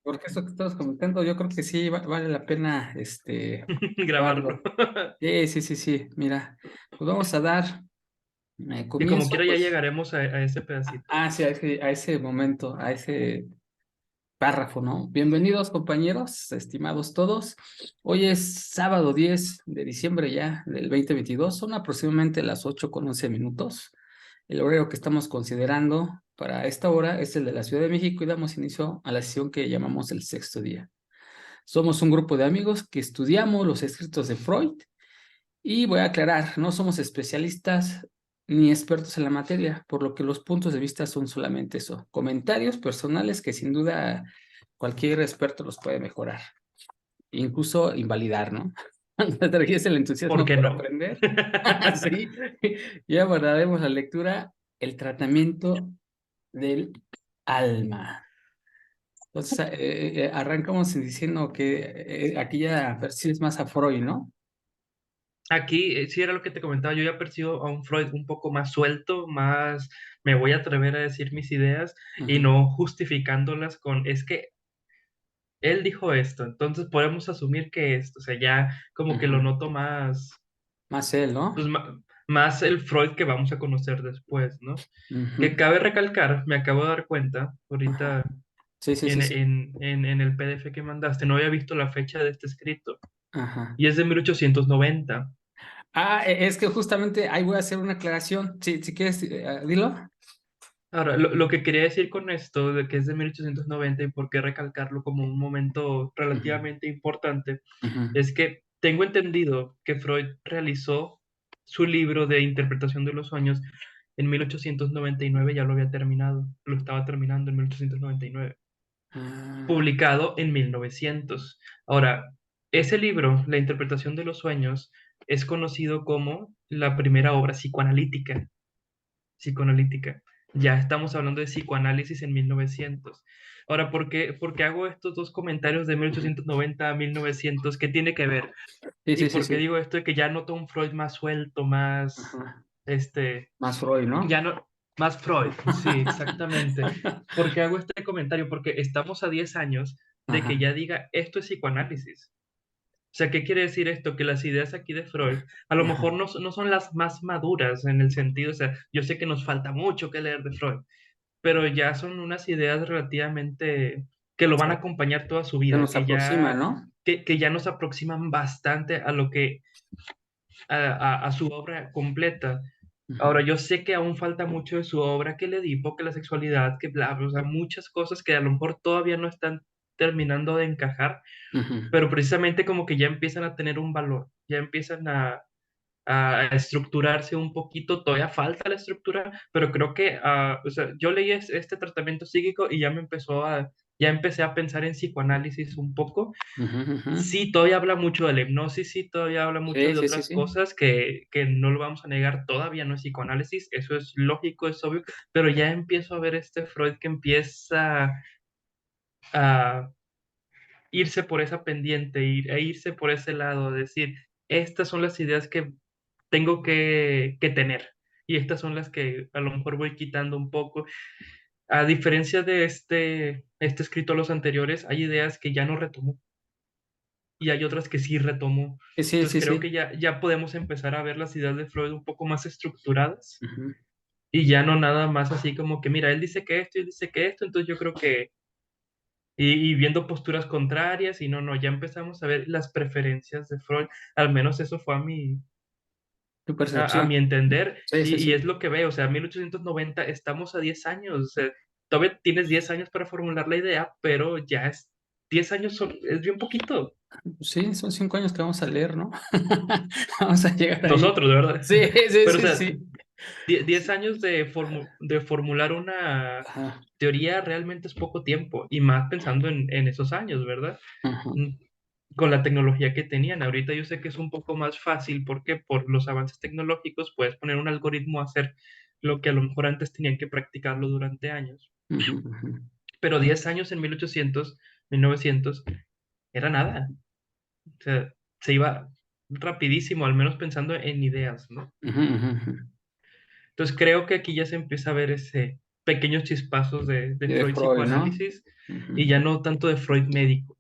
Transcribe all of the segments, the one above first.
porque eso que estamos comentando, yo creo que sí vale la pena grabarlo. grabarlo. Sí, sí, sí, sí. Mira, pues vamos a dar Y como comienzo, quiera ya pues, llegaremos a ese pedacito. sí, a ese momento, a ese párrafo, ¿no? Bienvenidos, compañeros, estimados todos. Hoy es sábado 10 de diciembre ya del 2022. Son aproximadamente las 8:11 minutos. El horario que estamos considerando para esta hora es el de la Ciudad de México y damos inicio a la sesión que llamamos el sexto día. Somos un grupo de amigos que estudiamos los escritos de Freud y voy a aclarar, no somos especialistas ni expertos en la materia, por lo que los puntos de vista son solamente eso, comentarios personales que sin duda cualquier experto los puede mejorar, incluso invalidar, ¿no? Cuando trajiste el ¿Por entusiasmo qué por no? aprender, sí, ya abordaremos la lectura, el tratamiento del alma. Entonces, arrancamos diciendo que aquí ya percibes más a Freud, ¿no? Aquí sí era lo que te comentaba, yo ya percibo a un Freud un poco más suelto, más me voy a atrever a decir mis ideas y Ujú, no justificándolas con, es que él dijo esto, entonces podemos asumir que esto, o sea, ya como que lo ujú. noto más, Más él, pues ¿no? más el Freud que vamos a conocer después, ¿no? Que Ujú, cabe recalcar, me acabo de dar cuenta ahorita ajá. Sí, sí, sí, en, sí. en el PDF que mandaste, no había visto la fecha de este escrito Ajá. y es de 1890. Es que justamente ahí voy a hacer una aclaración. Si quieres, dilo. Ahora, lo que quería decir con esto, de que es de 1890 y por qué recalcarlo como un momento Ujú, relativamente importante, ujú. es que tengo entendido que Freud realizó su libro de interpretación de los sueños en 1899, ya lo había terminado, lo estaba terminando en 1899, Ah, publicado en 1900. Ahora, ese libro, La interpretación de los sueños, es conocido como la primera obra psicoanalítica. Ya estamos hablando de psicoanálisis en 1900. Ahora, por qué hago estos dos comentarios de ujú. 1890 a 1900? ¿Qué tiene que ver? Sí, ¿Y sí, sí, por qué sí. digo esto de que ya noto un Freud más suelto, más, Ajá. este, Más Freud, ¿no? ya no, más Freud? Sí, exactamente. ¿Por qué hago este comentario? Porque estamos a 10 años de que Ajá. ya diga, esto es psicoanálisis. O sea, ¿qué quiere decir esto? Que las ideas aquí de Freud a lo mejor Ajá. no son las más maduras en el sentido, o sea, yo sé que nos falta mucho que leer de Freud, pero ya son unas ideas relativamente que lo van a Se acompañar toda su se vida, nos aproxima, ¿no? que ya nos aproximan bastante a lo que, a su obra completa. Ahora, Ujú, yo sé que aún falta mucho de su obra, que el Edipo, que la sexualidad, que bla, bla, o sea, muchas cosas que a lo mejor todavía no están terminando de encajar, ujú. pero precisamente como que ya empiezan a tener un valor, ya empiezan a estructurarse un poquito, todavía falta la estructura, pero creo que, o sea, yo leí este tratamiento psíquico y ya empecé a pensar en psicoanálisis un poco. Ujú, ujú. Sí, todavía habla mucho de la hipnosis, sí, todavía habla mucho Sí, de sí, sí, otras sí. cosas que no lo vamos a negar, todavía no es psicoanálisis, eso es lógico, es obvio, pero ya empiezo a ver este Freud que empieza a irse por esa pendiente, e irse por ese lado, decir, estas son las ideas que tengo que tener y estas son las que a lo mejor voy quitando un poco. A diferencia de este escrito a los anteriores, hay ideas que ya no retomó y hay otras que sí retomó. Sí, sí, Entonces sí, creo que sí. ya podemos empezar a ver las ideas de Freud un poco más estructuradas Ujú. y ya no nada más así como que, mira, él dice que esto y él dice que esto, entonces yo creo que y viendo posturas contrarias y no, ya empezamos a ver las preferencias de Freud, al menos eso fue Tu a mi percepción. entender, Sí, sí, y es sí. lo que veo, o sea, 1890 estamos a 10 años, o sea, todavía tienes 10 años para formular la idea, pero ya es, 10 años es bien poquito, Sí, son 5 años que vamos a leer, ¿no? Vamos a llegar ahí. nosotros, de verdad, Sí, sí, pero o sí, sea, sí. 10 Sí. años de formular una Ajá, teoría realmente es poco tiempo, y más pensando en esos años, ¿verdad? ajá. Mm, con la tecnología que tenían. Ahorita yo sé que es un poco más fácil porque por los avances tecnológicos puedes poner un algoritmo a hacer lo que a lo mejor antes tenían que practicarlo durante años. Ujú, ujú. Pero 10 años en 1800, 1900, era nada. O sea, se iba rapidísimo, al menos pensando en ideas, ¿no? Ujú, ujú, ujú. Entonces creo que aquí ya se empieza a ver ese. pequeños chispazos de de Freud Freud, ¿no? psicoanálisis Ujú. y ya no tanto de Freud médico.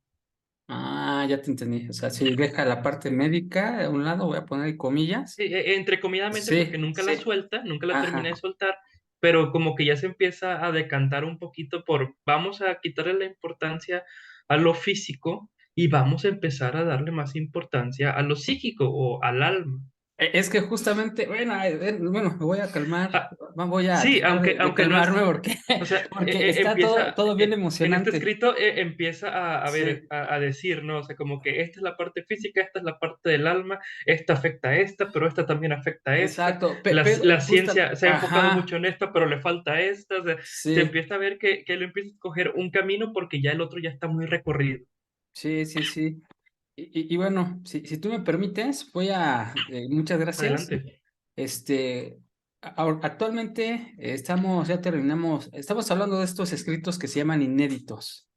Ah, ya te entendí. O sea, si deja la parte médica a un lado, voy a poner comillas. Sí, entrecomilladamente, porque Sí, nunca la sí. suelta, nunca la termina de Ajá. soltar, pero como que ya se empieza a decantar un poquito por vamos a quitarle la importancia a lo físico y vamos a empezar a darle más importancia a lo psíquico o al alma. Es que justamente, bueno, bueno, me voy a calmar, Ah, voy a sí, tratar de aunque no es, calmarme porque, o sea, porque está todo, empieza, todo bien en este emocionante. escrito empieza a ver, Sí, a decir, ¿no? O sea, como que esta es la parte física, esta es la parte del alma, esta afecta a esta, pero esta también afecta a esta. exacto. La Pero justa, ciencia se ha enfocado mucho ajá, en esto, pero le falta a esta. O sea, se sí, empieza a ver que él empieza a escoger un camino porque ya el otro ya está muy recorrido. sí, sí, sí. Y bueno, si tú me permites, muchas gracias. Adelante. Actualmente ya terminamos, estamos hablando de estos escritos que se llaman inéditos.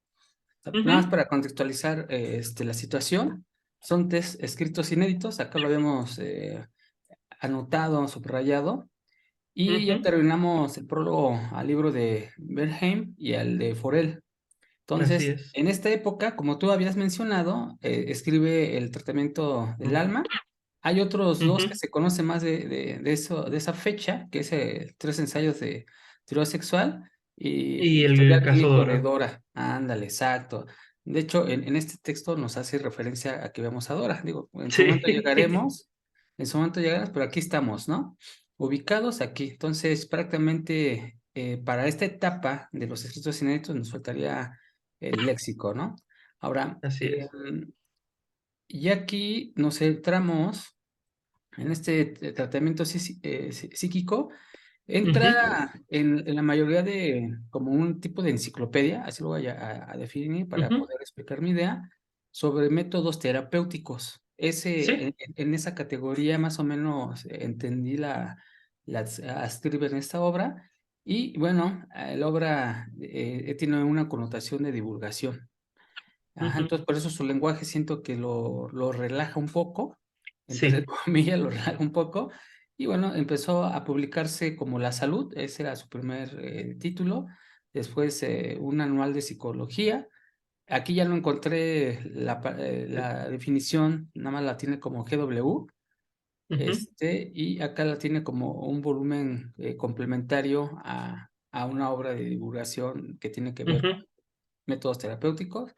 Nada más Ujú, para contextualizar la situación, son tres escritos inéditos, acá lo habíamos anotado, subrayado, y ya ujú, terminamos el prólogo al libro de Bernheim y al de Forel. así Entonces, es. en esta época, como tú habías mencionado, escribe el tratamiento del Ujú, alma. Hay otros dos que ujú. se conocen más de eso, de esa fecha, que es tres ensayos de teoría sexual y Y el historial caso clínico de Dora. Dora. Ándale, exacto. De hecho, en este texto nos hace referencia a que vemos a Dora. Digo, en su momento Sí, llegaremos, en su momento llegaremos, pero aquí estamos, ¿no? Ubicados aquí. Entonces, prácticamente para esta etapa de los escritos inéditos nos faltaría el léxico, ¿no? Ahora, así es. y aquí nos centramos en este tratamiento psíquico, Ujú, entra en la mayoría de, como un tipo de enciclopedia, así lo voy a definir para ujú. poder explicar mi idea, sobre métodos terapéuticos. Sí, En esa categoría más o menos entendí a escribir en esta obra y bueno, la obra tiene una connotación de divulgación. Ajá, ujú, entonces por eso su lenguaje siento que lo relaja un poco, entre sí. comillas, lo relaja un poco, y bueno, empezó a publicarse como La Salud, ese era su primer título, después un anual de psicología, aquí ya no encontré la definición, nada más la tiene como GW, Ujú, y acá la tiene como un volumen complementario a una obra de divulgación que tiene que ver ujú, con métodos terapéuticos.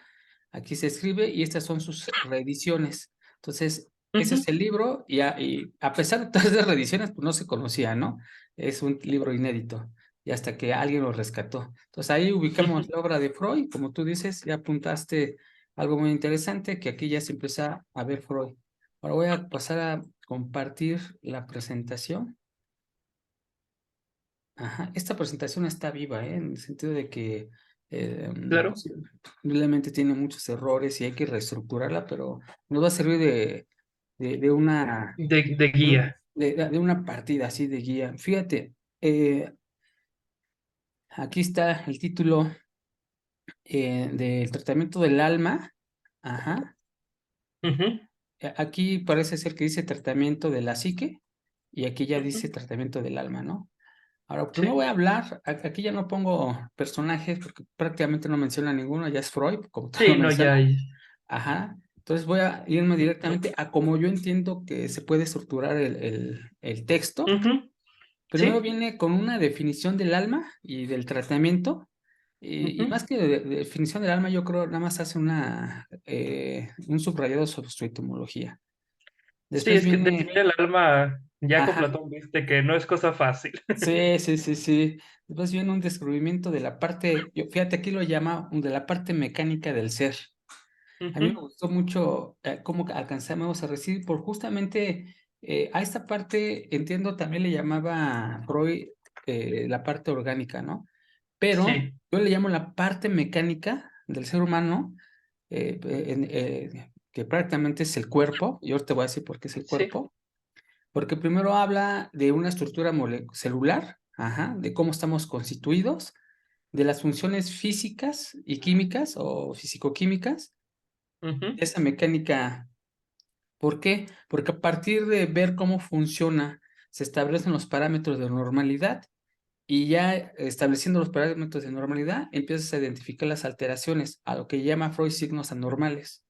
Aquí se escribe y estas son sus reediciones. Entonces, ese ujú, es el libro y a pesar de todas esas reediciones, pues no se conocía, ¿no? Es un libro inédito y hasta que alguien lo rescató. Entonces, ahí ubicamos ujú. la obra de Freud, como tú dices, ya apuntaste algo muy interesante, que aquí ya se empieza a ver Freud. Ahora voy a pasar a compartir la presentación. Ajá, esta presentación está viva, ¿eh? En el sentido de que Claro, posiblemente tiene muchos errores y hay que reestructurarla, pero nos va a servir de una, de guía. de una partida así de guía. Fíjate, aquí está el título del tratamiento del alma. Ajá. Ujú, Aquí parece ser que dice tratamiento de la psique y aquí ya ujú. dice tratamiento del alma, ¿no? Ahora, primero Sí, voy a hablar, aquí ya no pongo personajes porque prácticamente no menciona ninguno, ya es Freud, como tú lo sí, no, mencionas. ya. Ajá. Entonces voy a irme directamente a cómo yo entiendo que se puede estructurar el texto. Ujú, Primero sí, viene con una definición del alma y del tratamiento. Y ujú. más que de definición del alma, yo creo nada más hace un subrayado sobre su etimología. Sí, Después es que viene, definir el alma, ya con ajá, Platón viste que no es cosa fácil. sí, sí, sí, sí. Después viene un descubrimiento de la parte, fíjate, aquí lo llama de la parte mecánica del ser. A mí me Ujú, gustó mucho cómo alcanzamos a recibir, por justamente a esta parte, entiendo, también le llamaba Freud la parte orgánica, ¿no? Pero sí, yo le llamo la parte mecánica del ser humano, que prácticamente es el cuerpo, y ahora te voy a decir por qué es el sí, cuerpo, porque primero habla de una estructura celular, ajá, de cómo estamos constituidos, de las funciones físicas y químicas o fisicoquímicas, ujú, esa mecánica. ¿Por qué? Porque a partir de ver cómo funciona, se establecen los parámetros de normalidad y ya estableciendo los parámetros de normalidad, empiezas a identificar las alteraciones, a lo que llama Freud signos anormales.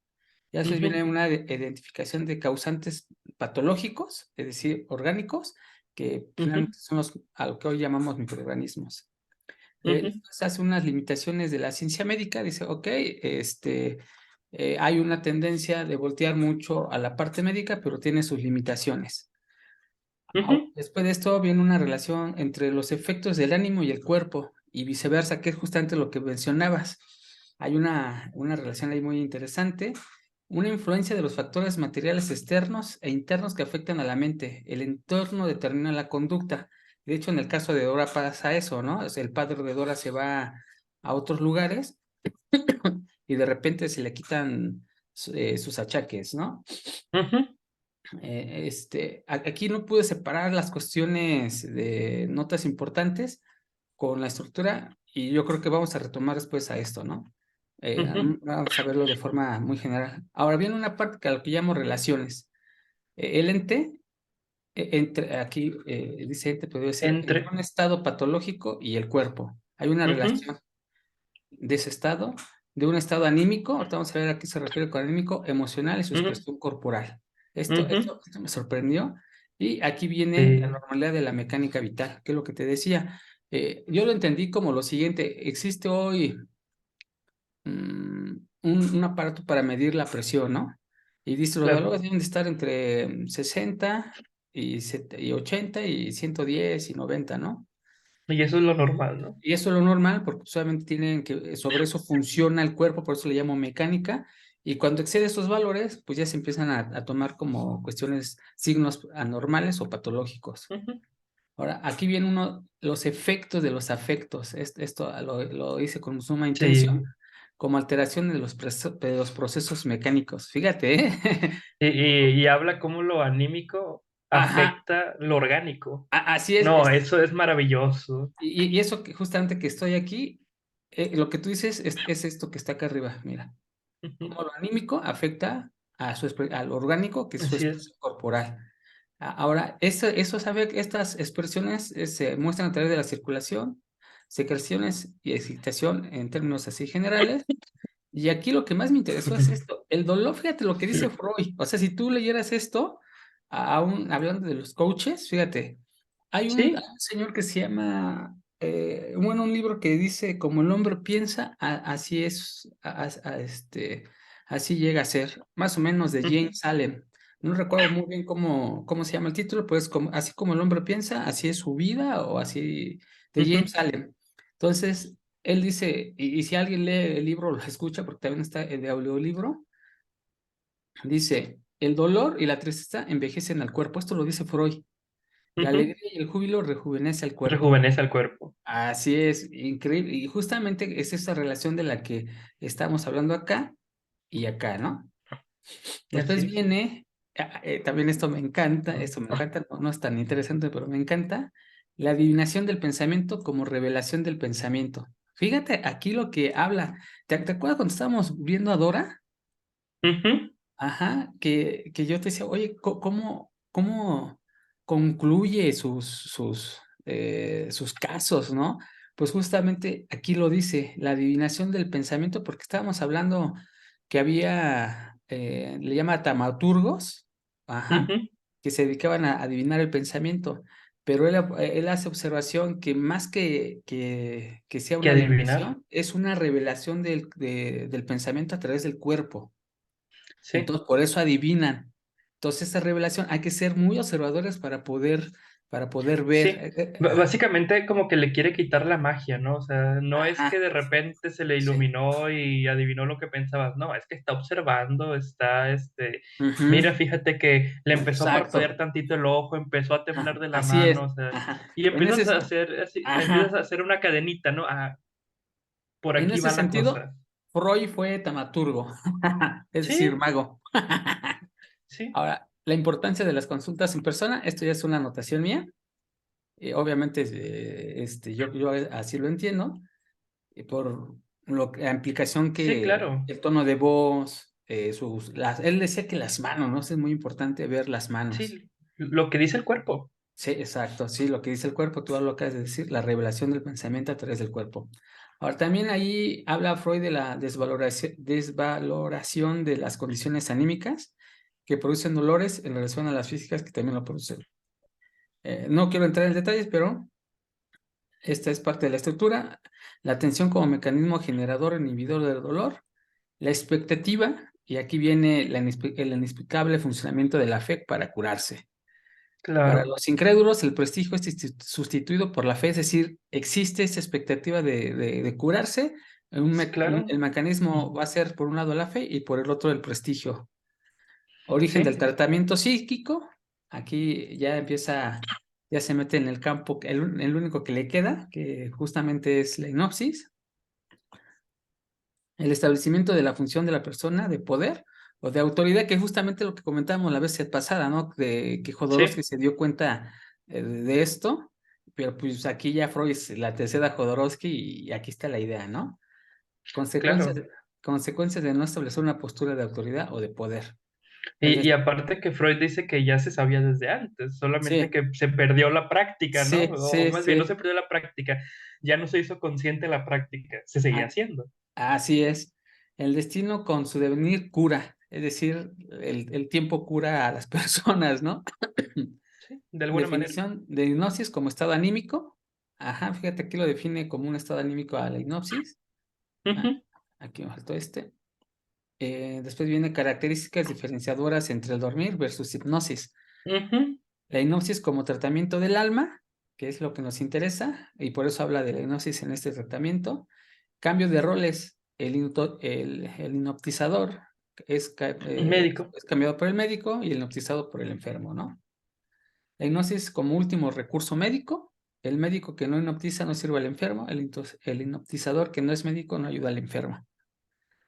Ya se Ujú, viene una identificación de causantes patológicos, es decir, orgánicos, que ujú, finalmente son a lo que hoy llamamos microorganismos. ujú, Después hace unas limitaciones de la ciencia médica, dice, ok, hay una tendencia de voltear mucho a la parte médica, pero tiene sus limitaciones. ujú, Después de esto viene una relación entre los efectos del ánimo y el cuerpo y viceversa, que es justamente lo que mencionabas. Hay una relación ahí muy interesante, una influencia de los factores materiales externos e internos que afectan a la mente. El entorno determina la conducta. De hecho, en el caso de Dora pasa eso, ¿no? El padre de Dora se va a otros lugares y de repente se le quitan sus achaques, ¿no? ujú. Aquí no pude separar las cuestiones de notas importantes con la estructura y yo creo que vamos a retomar después a esto, ¿no? Ujú. Vamos a verlo de forma muy general. Ahora viene una parte que a lo que llamo relaciones. El ente, aquí dice ente, pero debe ser entre Entre. un estado patológico y el cuerpo. Hay una Ujú, relación de ese estado, de un estado anímico, ahorita vamos a ver a qué se refiere con anímico, emocional y su ujú, expresión corporal. ujú. Esto me sorprendió. Y aquí viene la Sí. normalidad de la mecánica vital, que es lo que te decía. Yo lo entendí como lo siguiente, existe hoy un aparato para medir la presión, ¿no? Y dice, los Claro. valores deben de estar entre 60 y 80 y 110 y 90, ¿no? Y eso es lo normal, ¿no? Y eso es lo normal, porque solamente tienen que, sobre eso funciona el cuerpo, por eso le llamo mecánica, y cuando excede esos valores, pues ya se empiezan a tomar como cuestiones, signos anormales o patológicos. Ujú. Ahora, aquí viene los efectos de los afectos. Esto lo hice con suma intención, Sí. como alteración de los procesos mecánicos. Fíjate, ¿eh? Y habla cómo lo anímico Ajá, afecta lo orgánico. así es. No, eso es maravilloso. Y eso que justamente que estoy aquí, lo que tú dices es esto que está acá arriba, mira. Ujú. Cómo lo anímico afecta al orgánico, que es su Así es. expresión corporal. Ahora, estas expresiones se muestran a través de la circulación, secreciones y excitación en términos así generales. Y aquí lo que más me interesó es esto, el dolor, fíjate lo que dice Freud. O sea, si tú leyeras esto, hablando de los coaches, fíjate, hay Sí. un señor que se llama, bueno, un libro que dice, como el hombre piensa, así es, así llega a ser, más o menos de Ujú, James Allen. No recuerdo muy bien cómo se llama el título, pues así como el hombre piensa, así es su vida, o así, de ujú, James Allen. Entonces, él dice, y si alguien lee el libro, lo escucha, porque también está el de audiolibro, dice, el dolor y la tristeza envejecen al cuerpo. Esto lo dice Freud. La ujú. alegría y el júbilo rejuvenece al cuerpo. Rejuvenece al cuerpo. Así es, increíble. Y justamente es esa relación de la que estamos hablando acá y acá, ¿no? Así Después es. viene, también esto me encanta, no es tan interesante, pero me encanta, la adivinación del pensamiento como revelación del pensamiento. Fíjate aquí lo que habla. ¿Te acuerdas cuando estábamos viendo a Dora? Ujú, Ajá, que yo te decía, oye, ¿cómo concluye sus casos, ¿no? Pues justamente aquí lo dice, la adivinación del pensamiento, porque estábamos hablando que había, le llama taumaturgos, ajá, ujú. que se dedicaban a adivinar el pensamiento, pero él hace observación que más que sea Que una adivinar. adivinación, es una revelación del pensamiento a través del cuerpo. Sí. Entonces, por eso adivinan. Entonces, esta revelación hay que ser muy observadores para poder ver. Sí, básicamente como que le quiere quitar la magia, ¿no? O sea, no es que Ajá, de repente se le sí. iluminó y adivinó lo que pensabas, no, es que está observando, está, Ujú, mira, fíjate que le empezó a parpadear exacto. tantito el ojo, empezó a temblar de la Así es. mano, o sea, Ajá. y empiezas a hacer así, empiezas a Ajá. hacer una cadenita, ¿no? Ah, por En aquí ese va la sentido, cosa. Freud fue taumaturgo, es decir, Sí, mago. sí, Ahora, la importancia de las consultas en persona, esto ya es una anotación mía. Obviamente, yo así lo entiendo. Por la implicación sí, que claro, el tono de voz, él decía que las manos, ¿no? Es muy importante ver las manos. sí, lo que dice el cuerpo. Sí, exacto, sí, lo que dice el cuerpo, tú lo acabas de decir, la revelación del pensamiento a través del cuerpo. Ahora, también ahí habla Freud de la desvaloración de las condiciones anímicas que producen dolores en relación a las físicas que también lo producen. No quiero entrar en detalles, pero esta es parte de la estructura. La atención como mecanismo generador, inhibidor del dolor, la expectativa, y aquí viene el inexplicable funcionamiento de la fe para curarse. Para Claro, los incrédulos, el prestigio es sustituido por la fe, es decir, existe esa expectativa de curarse. sí, claro. El mecanismo Mm, va a ser por un lado la fe y por el otro el prestigio. Origen del sí, tratamiento psíquico, aquí ya empieza, ya se mete en el campo, el único que le queda, que justamente es la hipnosis, el establecimiento de la función de la persona de poder o de autoridad, que es justamente lo que comentábamos la vez pasada, ¿no? De que Jodorowsky sí, se dio cuenta de esto, pero pues aquí ya Freud la antecede a Jodorowsky y aquí está la idea, ¿no? Consecuencias, claro. consecuencias de no establecer una postura de autoridad o de poder. Es Y decir, aparte que Freud dice que ya se sabía desde antes, solamente sí, que se perdió la práctica, ¿no? sí, O sí, más bien, no sí. se perdió la práctica, ya no se hizo consciente la práctica, se seguía Ah, haciendo, así es. El destino con su devenir cura, es decir, el tiempo cura a las personas, ¿no? ¿sí? De alguna manera. Definición de hipnosis como estado anímico. Ajá, fíjate, aquí lo define como un estado anímico a la hipnosis. Ah, Ujú, aquí me faltó este. Después viene características diferenciadoras entre el dormir versus hipnosis. ujú, La hipnosis como tratamiento del alma, que es lo que nos interesa, y por eso habla de la hipnosis en este tratamiento. Cambio de roles. El hipnotizador médico, es cambiado por el médico y el hipnotizado por el enfermo, ¿no? La hipnosis como último recurso médico. El médico que no hipnotiza no sirve al enfermo. El hipnotizador que no es médico no ayuda al enfermo.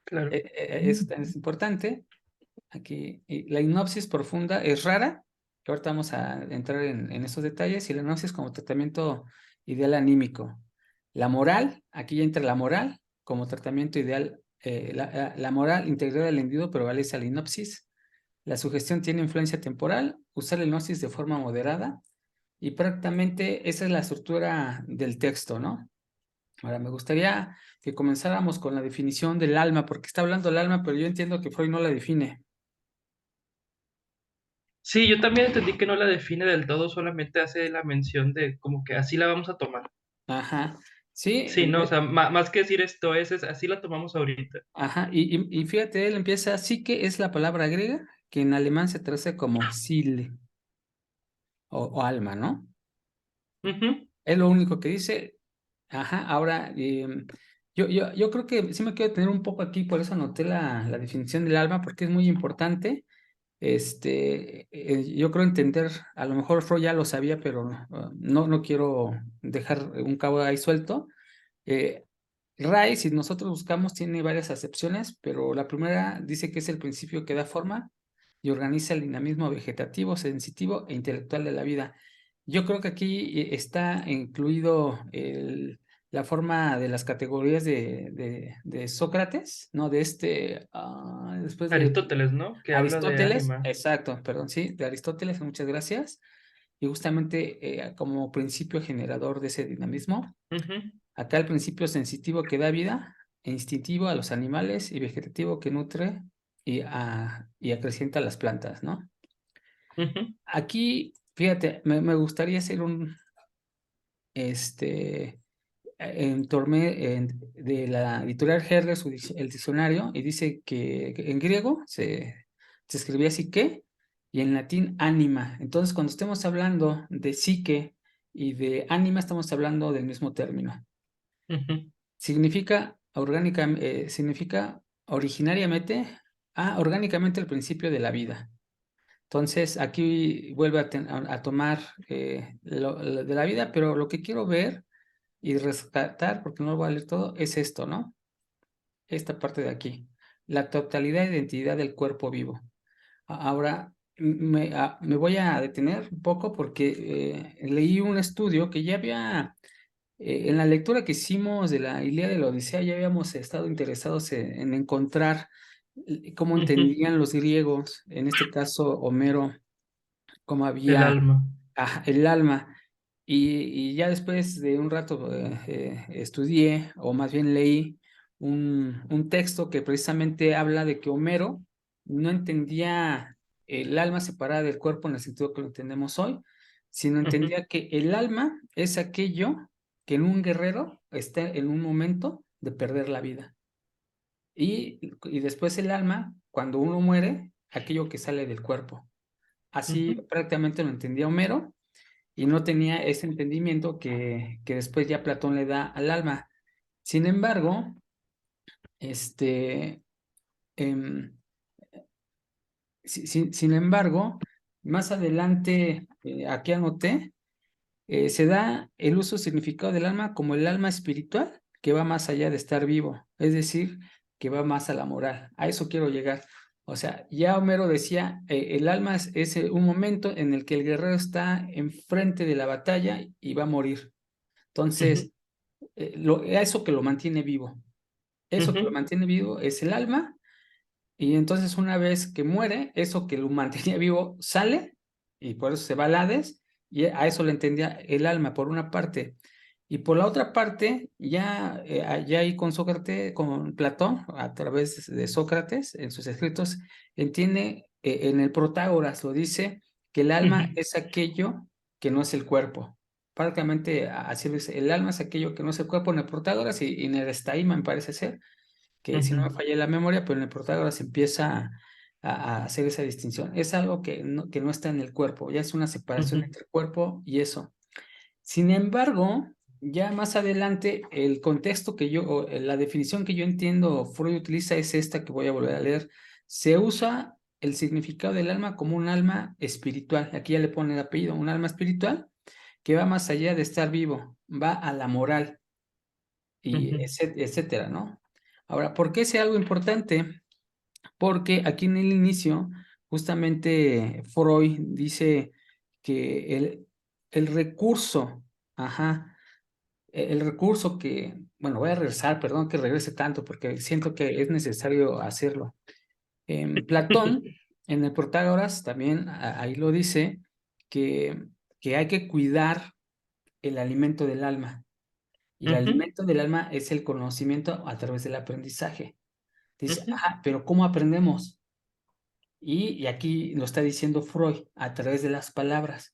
claro. Eso también es importante. Aquí, y la hipnosis profunda es rara, que ahorita vamos a entrar en esos detalles, y la hipnosis como tratamiento ideal anímico. La moral, aquí ya entra la moral como tratamiento ideal, la moral integral al individuo prevalece a la hipnosis. La sugestión tiene influencia temporal, usar la hipnosis de forma moderada, y prácticamente esa es la estructura del texto, ¿no? Ahora, me gustaría que comenzáramos con la definición del alma, porque está hablando del alma, pero yo entiendo que Freud no la define. Sí, yo también entendí que no la define del todo, solamente hace la mención de como que así la vamos a tomar. Ajá, sí, Sí, no, o sea, más que decir esto es así la tomamos ahorita. ajá, y fíjate, él empieza, psique es la palabra griega, que en alemán se traduce como Seele o alma, ¿no? Ujú, Es lo único que dice. Ajá, ahora, yo creo que sí me quiero tener un poco aquí, por eso anoté la definición del alma, porque es muy importante. Yo creo entender, a lo mejor Freud ya lo sabía, pero no quiero dejar un cabo ahí suelto. Eh, Ray, si nosotros buscamos, tiene varias acepciones, pero la primera dice que es el principio que da forma y organiza el dinamismo vegetativo, sensitivo e intelectual de la vida. Yo creo que aquí está incluido la forma de las categorías de Sócrates, ¿no? Después de Aristóteles, ¿no? Que habla de Aristóteles, ánima. exacto, perdón, sí, de Aristóteles, muchas gracias. Y justamente como principio generador de ese dinamismo. Ujú, Acá el principio sensitivo que da vida, e instintivo a los animales y vegetativo que nutre y acrecienta a las plantas, ¿no? ujú, Aquí, fíjate, me gustaría hacer este, de la editorial Herder, el diccionario, y dice que en griego se escribía psique y en latín ánima. Entonces, cuando estemos hablando de psique y de ánima, estamos hablando del mismo término. ujú, Significa originariamente, orgánicamente el principio de la vida. Entonces, aquí vuelve a tomar lo de la vida, pero lo que quiero ver y rescatar, porque no lo voy a leer todo, es esto, ¿no? Esta parte de aquí. La totalidad de identidad del cuerpo vivo. Ahora, me voy a detener un poco porque leí un estudio que ya había en la lectura que hicimos de la Ilíada de la Odisea ya habíamos estado interesados en encontrar cómo ujú. entendían los griegos, en este caso Homero, cómo El había alma. el alma. Y ya después de un rato estudié, o más bien leí, un texto que precisamente habla de que Homero no entendía el alma separada del cuerpo en el sentido que lo entendemos hoy, sino Ujú, entendía que el alma es aquello que en un guerrero está en un momento de perder la vida. Y después el alma, cuando uno muere, aquello que sale del cuerpo. Así ujú, prácticamente lo entendía Homero y no tenía ese entendimiento que después ya Platón le da al alma. Sin embargo, este, em, sin embargo, más adelante, aquí anoté, se da el uso significado del alma como el alma espiritual que va más allá de estar vivo, es decir, que va más a la moral. A eso quiero llegar. O sea, ya Homero decía, el alma es un momento en el que el guerrero está enfrente de la batalla y va a morir. ujú, Entonces, eso que lo mantiene vivo, eso que lo ujú, mantiene vivo es el alma, y entonces una vez que muere, eso que lo mantenía vivo sale, y por eso se va al Hades, y a eso le entendía el alma, por una parte. Y por la otra parte, ya ahí con Sócrates, con Platón, a través de Sócrates, en sus escritos, entiende, en el Protágoras lo dice, que el alma ujú, es aquello que no es el cuerpo. Prácticamente así lo dice, el alma es aquello que no es el cuerpo en el Protágoras y en el Estaima, me parece ser, que si no me ujú, falla la memoria, pero en el Protágoras empieza a hacer esa distinción. Es algo que no está en el cuerpo, ya es una separación ujú, entre el cuerpo y eso. Sin embargo, ya más adelante, el contexto que yo, o la definición que yo entiendo Freud utiliza es esta que voy a volver a leer. Se usa el significado del alma como un alma espiritual. Aquí ya le pone el apellido, un alma espiritual que va más allá de estar vivo, va a la moral y ujú, etcétera, ¿no? Ahora, ¿por qué es algo importante? Porque aquí en el inicio, justamente Freud dice que el recurso, ajá, el recurso que, bueno, voy a regresar, perdón que regrese tanto, porque siento que es necesario hacerlo. Platón, en el Protágoras, también ahí lo dice, que, que hay que cuidar el alimento del alma. Y el ujú, alimento del alma es el conocimiento a través del aprendizaje. Dice, ujú. ajá, pero ¿cómo aprendemos? Y aquí lo está diciendo Freud, a través de las palabras.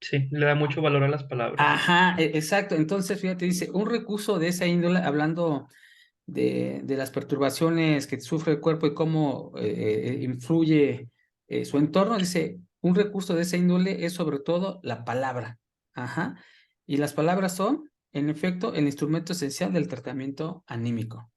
Sí, le da mucho valor a las palabras. Ajá, exacto. Entonces, fíjate, dice, un recurso de esa índole, hablando de las perturbaciones que sufre el cuerpo y cómo influye su entorno, dice, un recurso de esa índole es sobre todo la palabra. Ajá. Y las palabras son, en efecto, el instrumento esencial del tratamiento anímico.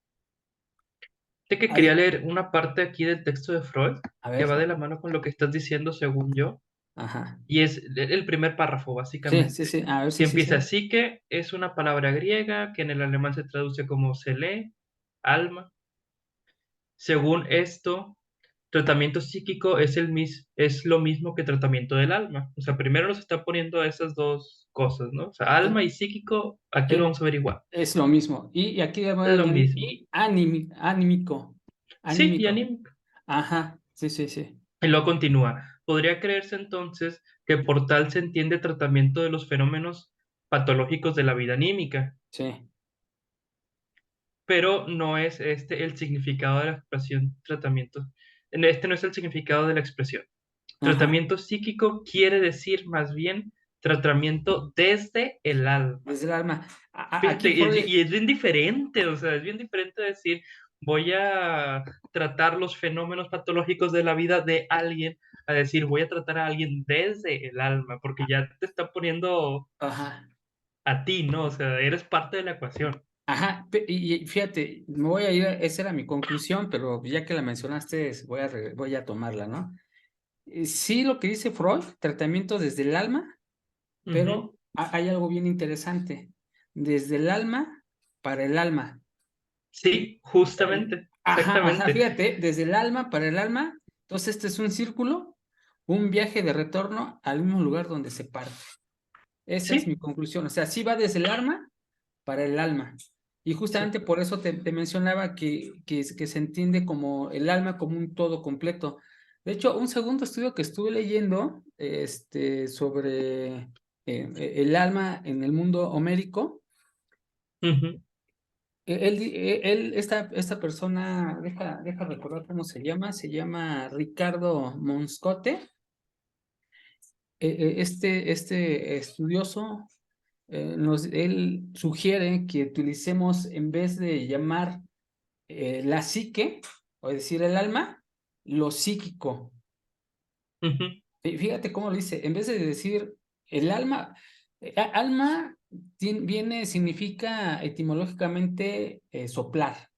Sé que quería Ay, leer una parte aquí del texto de Freud a que ver, va de la mano con lo que estás diciendo, según yo, ajá. y es el primer párrafo, Sí, sí, básicamente, sí, a ver, que sí, sí, sí. empieza así que es una palabra griega que en el alemán se traduce como se lee, alma. Según esto, tratamiento psíquico es lo mismo que tratamiento del alma. O sea, primero nos está poniendo esas dos cosas, ¿no? O sea, alma y psíquico, aquí lo Eh, vamos a averiguar. Es lo mismo. Y aquí le voy a Es lo añadir, mismo. y anímico, Sí, y anímico. anímico. Ajá, sí, sí, sí, Y luego continúa. Podría creerse entonces que por tal se entiende tratamiento de los fenómenos patológicos de la vida anímica, sí. pero no es este el significado de la expresión tratamiento. Este no es el significado de la expresión. Ajá, Tratamiento psíquico quiere decir más bien tratamiento desde el alma. desde el alma. Fíjate, Aquí Freud, y es bien diferente, o sea, es bien diferente decir, voy a tratar los fenómenos patológicos de la vida de alguien, a decir, voy a tratar a alguien desde el alma, porque ya te está poniendo ajá, a ti, ¿no? O sea, eres parte de la ecuación. ajá, y fíjate, me voy a ir, esa era mi conclusión, pero ya que la mencionaste, voy a tomarla, ¿no? Sí, lo que dice Freud, tratamiento desde el alma, Ujú. pero hay algo bien interesante, desde el alma para el alma. Sí, justamente, Ajá, ajá, exactamente. fíjate, desde el alma para el alma. Entonces, este es un círculo, un viaje de retorno al mismo lugar donde se parte. Esa es mi Sí, conclusión. O sea, sí va desde el alma para el alma. Y sí. justamente por eso te mencionaba que se entiende como el alma como un todo completo. De hecho, un segundo estudio que estuve leyendo sobre el alma en el mundo homérico, Ujú, esta persona, deja recordar cómo se llama Ricardo Monscote, este estudioso, él sugiere que utilicemos, en vez de llamar la psique, o decir el alma, lo psíquico. ujú, Fíjate cómo lo dice, en vez de decir el alma, alma viene, significa etimológicamente soplar,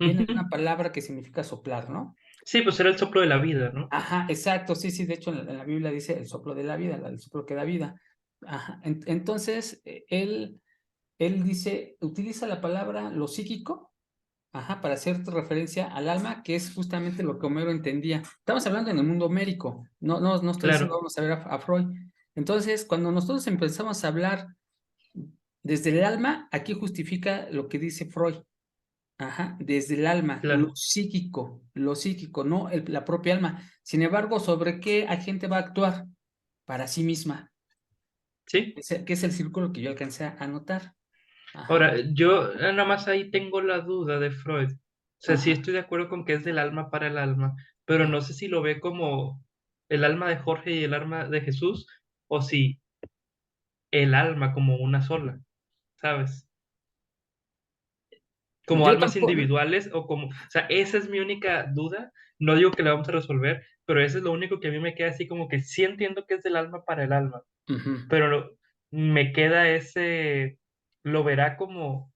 viene de una ujú. palabra que significa soplar, ¿no? Sí, pues era el soplo de la vida, ¿no? Ajá, exacto, sí, sí, de hecho en la Biblia dice el soplo de la vida, el soplo que da vida. Ajá, entonces él dice, utiliza la palabra lo psíquico, ajá, para hacer referencia al alma, que es justamente lo que Homero entendía. Estamos hablando en el mundo homérico, no estoy diciendo Claro, vamos a ver a Freud. Entonces, cuando nosotros empezamos a hablar desde el alma, aquí justifica lo que dice Freud, ajá, desde el alma, claro. lo psíquico, no la propia alma. Sin embargo, ¿sobre qué agente va a actuar? Para sí misma, Sí. que es el círculo que yo alcancé a notar. Ajá, Ahora, yo nada más ahí tengo la duda de Freud. O sea, sí ajá, estoy de acuerdo con que es del alma para el alma, pero ajá. no sé si lo ve como el alma de Jorge y el alma de Jesús, o si el alma como una sola, ¿sabes? Como Yo almas tampoco. individuales o como, o sea, esa es mi única duda. No digo que la vamos a resolver, pero eso es lo único que a mí me queda así como que sí entiendo que es del alma para el alma, Ujú. pero me queda ese, lo verá como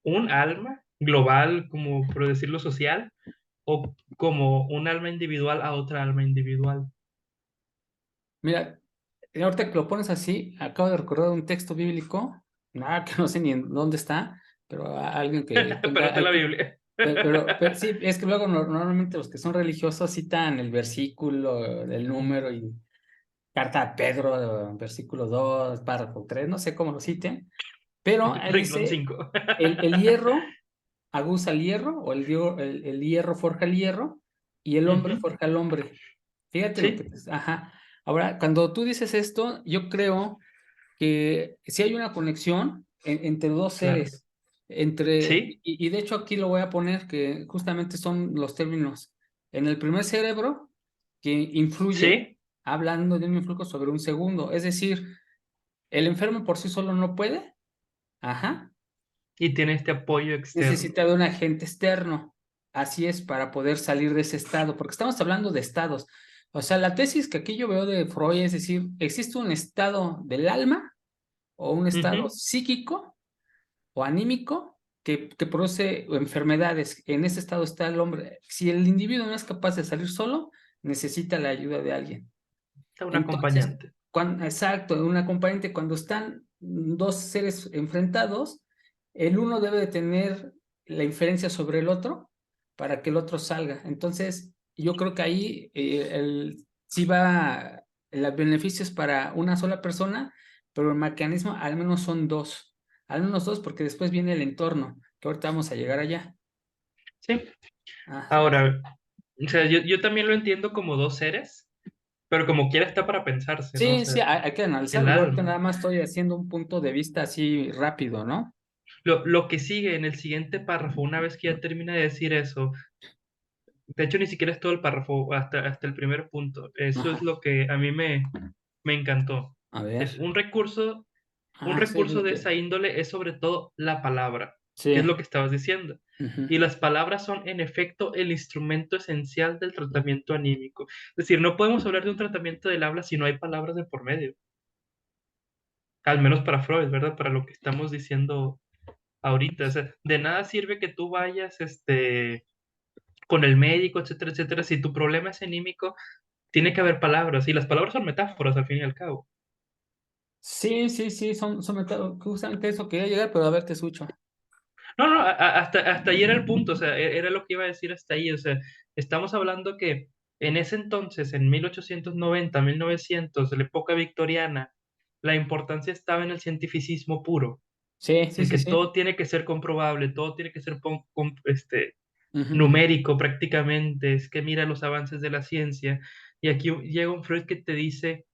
un alma global, como por decirlo social, o como un alma individual a otra alma individual. Mira, ahorita que lo pones así, acabo de recordar un texto bíblico, nada que no sé ni en dónde está, pero alguien que Pero tenga, está en la Biblia. pero sí, es que luego normalmente los que son religiosos citan el versículo, el número y carta a Pedro, versículo 2 párrafo 3 no sé cómo lo citen, pero ahí Renglón dice, 5. el hierro aguza el hierro, o el hierro forja el hierro, y el hombre Ujú, forja al hombre. Fíjate lo que sí, Ajá. Ahora, cuando tú dices esto, yo creo que sí hay una conexión entre dos claro. seres, entre, Sí, y de hecho aquí lo voy a poner, que justamente son los términos, en el primer cerebro, que influye, sí, hablando de un influjo sobre un segundo, es decir, el enfermo por sí solo no puede, ajá, y tiene este apoyo externo. necesita de un agente externo. Así es, para poder salir de ese estado, porque estamos hablando de estados. O sea, la tesis que aquí yo veo de Freud es decir, existe un estado del alma o un estado Ujú, psíquico o anímico que produce enfermedades. En ese estado está el hombre. Si el individuo no es capaz de salir solo, necesita la ayuda de alguien. está un Entonces, acompañante. exacto, un acompañante, cuando están dos seres enfrentados, el uno debe de tener la inferencia sobre el otro para que el otro salga. Entonces, yo creo que ahí sí va, el beneficio es para una sola persona, pero el mecanismo al menos son dos, al menos dos, porque después viene el entorno, que ahorita vamos a llegar allá. Sí. Ajá. Ahora, o sea, yo también lo entiendo como dos seres, pero como quiera está para pensarse, ¿no? O Sí, sí, sea, hay que el analizarlo. Yo ahorita nada alma. más estoy haciendo un punto de vista así rápido, ¿no? Lo que sigue en el siguiente párrafo, una vez que ya termina de decir eso, de hecho ni siquiera es todo el párrafo, hasta el primer punto, eso es Ajá. lo que a mí me encantó. A Es ver. un Eso es recurso lo de que. esa índole es sobre todo la palabra, que es Sí. lo que estabas diciendo. Ujú. Y las palabras son en efecto el instrumento esencial del tratamiento anímico. Es decir, no podemos hablar de un tratamiento del habla si no hay palabras de por medio. Al menos para Freud, ¿verdad? Para lo que estamos diciendo ahorita. O sea, de nada sirve que tú vayas, con el médico, etcétera, etcétera. Si tu problema es anímico, tiene que haber palabras. Y las palabras son metáforas al fin y al cabo. Sí, sí, sí, justamente eso quería llegar, pero a ver, te escucho. No, no, hasta ahí era el punto. O sea, era lo que iba a decir hasta ahí. O sea, estamos hablando que en ese entonces, en 1890, 1900, de la época victoriana, la importancia estaba en el cientificismo puro, Sí, sí, en sí, que sí. todo tiene que ser comprobable, todo tiene que ser Ujú. numérico prácticamente, es que mira los avances de la ciencia. Y aquí llega un Freud que te dice,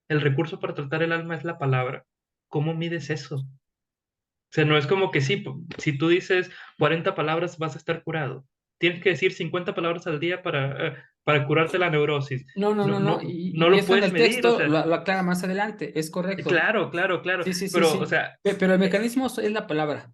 el recurso para tratar el alma es la palabra. ¿Cómo mides eso? O sea, no es como que sí, si tú dices 40 palabras vas a estar curado. Tienes que decir 50 palabras al día para curarte la neurosis. No, no, No, no, no. no, no Y lo eso en puedes el medir, o texto sea, lo aclara más adelante, es correcto. claro, claro, claro, Sí, sí, sí, pero, o sí. sea, Pero el mecanismo es la palabra,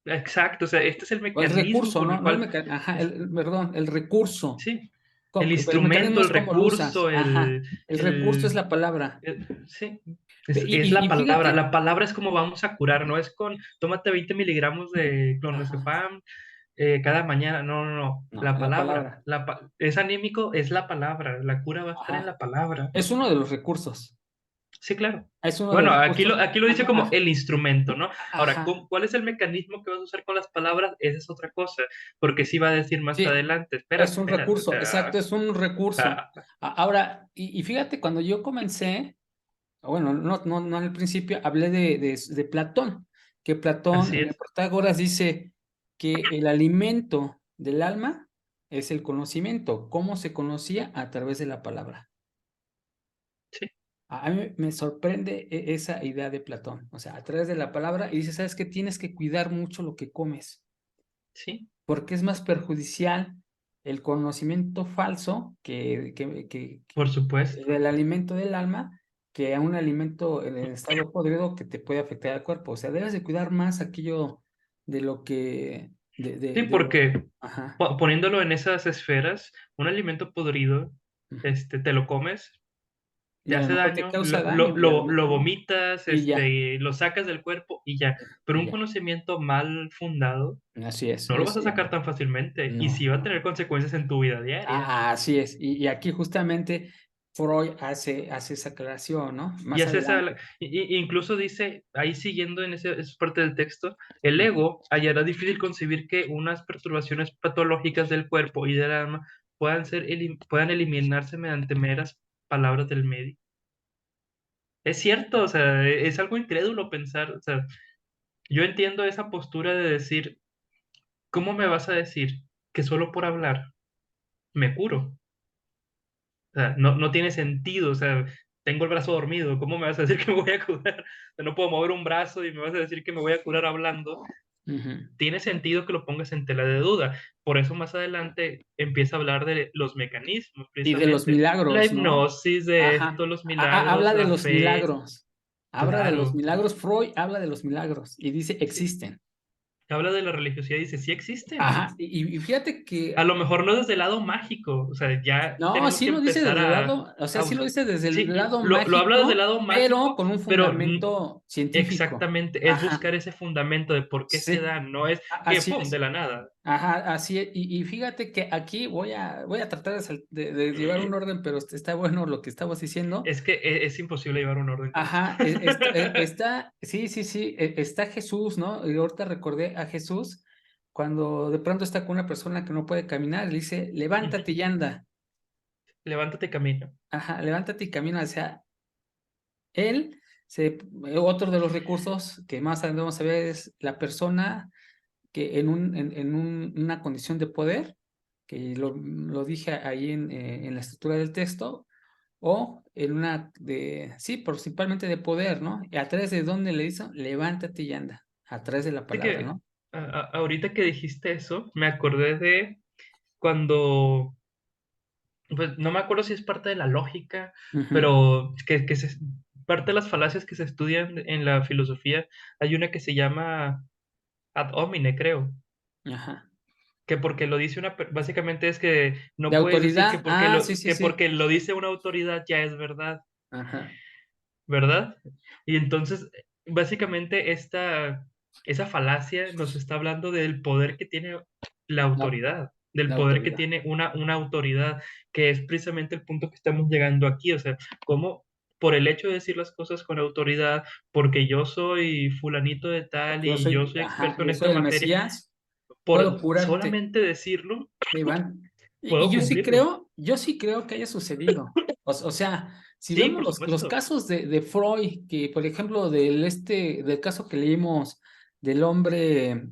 exacto, o sea, este es el o el mecanismo recurso, con ¿no? el No el cual, mecanismo, ajá, es- perdón, el recurso. sí, el Pero el mecanismo instrumento, el es cómo lo usas. recurso, Ajá. El recurso es el, la palabra. sí, es Y fíjate, la palabra es como vamos a curar, no es con, tómate 20 miligramos de ajá, clonazepam cada mañana, no, no, no, no, la la palabra, palabra. es anímico, es la palabra, la cura va a estar en Ajá. la palabra. Es uno de los recursos. Sí, claro. Es uno de Bueno, los recursos. aquí lo dice como Ajá. el instrumento, ¿no? Ahora, Ajá. ¿cuál es el mecanismo que vas a usar con las palabras? Esa es otra cosa, porque sí va a decir más Sí, adelante, es un espérate, o recurso, exacto, sea, es un recurso. ah, Ahora, y fíjate, cuando yo comencé, bueno, no al principio, hablé de Platón, que Platón así en el es, Protágoras dice que el alimento del alma es el conocimiento. ¿Cómo se conocía? A través de la palabra. sí, A mí me sorprende esa idea de Platón, o sea, a través de la palabra, y dice, ¿sabes qué? Tienes que cuidar mucho lo que comes, sí, porque es más perjudicial el conocimiento falso que por supuesto. el alimento del alma que a un alimento en el estado podrido que te puede afectar al cuerpo. O sea, debes de cuidar más aquello de lo que, Sí, de lo, porque ajá, poniéndolo en esas esferas, un alimento podrido, ujú. te lo comes, Y te a lo hace mejor te daño, causa daño y a lo lo mejor no. vomitas, Y ya, lo sacas del cuerpo y ya. Pero y un ya. conocimiento mal fundado, Así es, no lo vas eso a ya sacar no. tan fácilmente y No, sí va a no. tener consecuencias en tu vida diaria. Así es. Y aquí justamente Freud hace esa aclaración, ¿no? Y Más es esa, adelante. incluso dice, ahí siguiendo en esa parte del texto, el Ujú, ego hallará difícil concebir que unas perturbaciones patológicas del cuerpo y del alma puedan eliminarse mediante meras palabras del médico. Es cierto, o sea, es algo incrédulo pensar, o sea, yo entiendo esa postura de decir, ¿cómo me vas a decir que solo por hablar me curo? O sea, no tiene sentido, o sea, tengo el brazo dormido, ¿cómo me vas a decir que me voy a curar? O sea, no puedo mover un brazo y me vas a decir que me voy a curar hablando. ujú. Tiene sentido que lo pongas en tela de duda. Por eso más adelante empieza a hablar de los mecanismos, Y de los precisamente. La milagros, ¿no? hipnosis de Ajá. esto, los milagros, Habla de la los fe, milagros. Habla de los claro. milagros. Freud habla de los milagros y dice Sí. existen. Habla de la religiosidad y dice, sí existen. Ajá. Y fíjate que, A lo mejor no desde el lado mágico, o sea, ya no, tenemos sí que lo dice empezar desde el lado, o sea, a sí lo dice desde el sí, lado lo habla desde el mágico, lado pero mágico, con un pero fundamento científico. exactamente, es Ajá. buscar ese fundamento de por qué se Sí, da, no es que, así pum, es. de la nada. Ajá, así es. Y fíjate que aquí voy a tratar de llevar un orden, pero está bueno lo que estabas diciendo. Es que es imposible llevar un orden con eso. Ajá, sí, sí, sí, está Jesús, ¿no? Y ahorita recordé a Jesús cuando de pronto está con una persona que no puede caminar, le dice, Ujú. levántate y anda. Levántate y camina. Ajá, levántate y camina. O sea, él, otro de los recursos que más adelante vamos a ver es la persona que una condición de poder, que lo dije ahí en la estructura del texto, o en sí, principalmente de poder, ¿no? Y a través de donde le hizo, levántate y anda, a través de la Así palabra, que ¿no? ahorita que dijiste eso, me acordé de cuando, pues no me acuerdo si es parte de la lógica, Ujú. pero parte de las falacias que se estudian en la filosofía, hay una que se llama ad homine, creo. Ajá. Que porque lo dice básicamente es que De no puedes decir autoridad, sí, sí, que sí. porque lo dice una autoridad ya es verdad, Ajá. ¿verdad? Y entonces, básicamente esa falacia nos está hablando del poder que tiene la La, autoridad, del la poder que autoridad. tiene una autoridad, que es precisamente el punto que estamos llegando aquí, o sea, cómo por el hecho de decir las cosas con autoridad, porque yo soy fulanito de tal Porque yo y yo soy, soy ajá, experto en yo esta soy el materia, Mesías, puedo por curarte. solamente decirlo, Iván. Y puedo cumplirlo. yo sí creo que haya sucedido. O sea, si Sí, vemos por los supuesto. casos de Freud, que por ejemplo del caso que leímos del hombre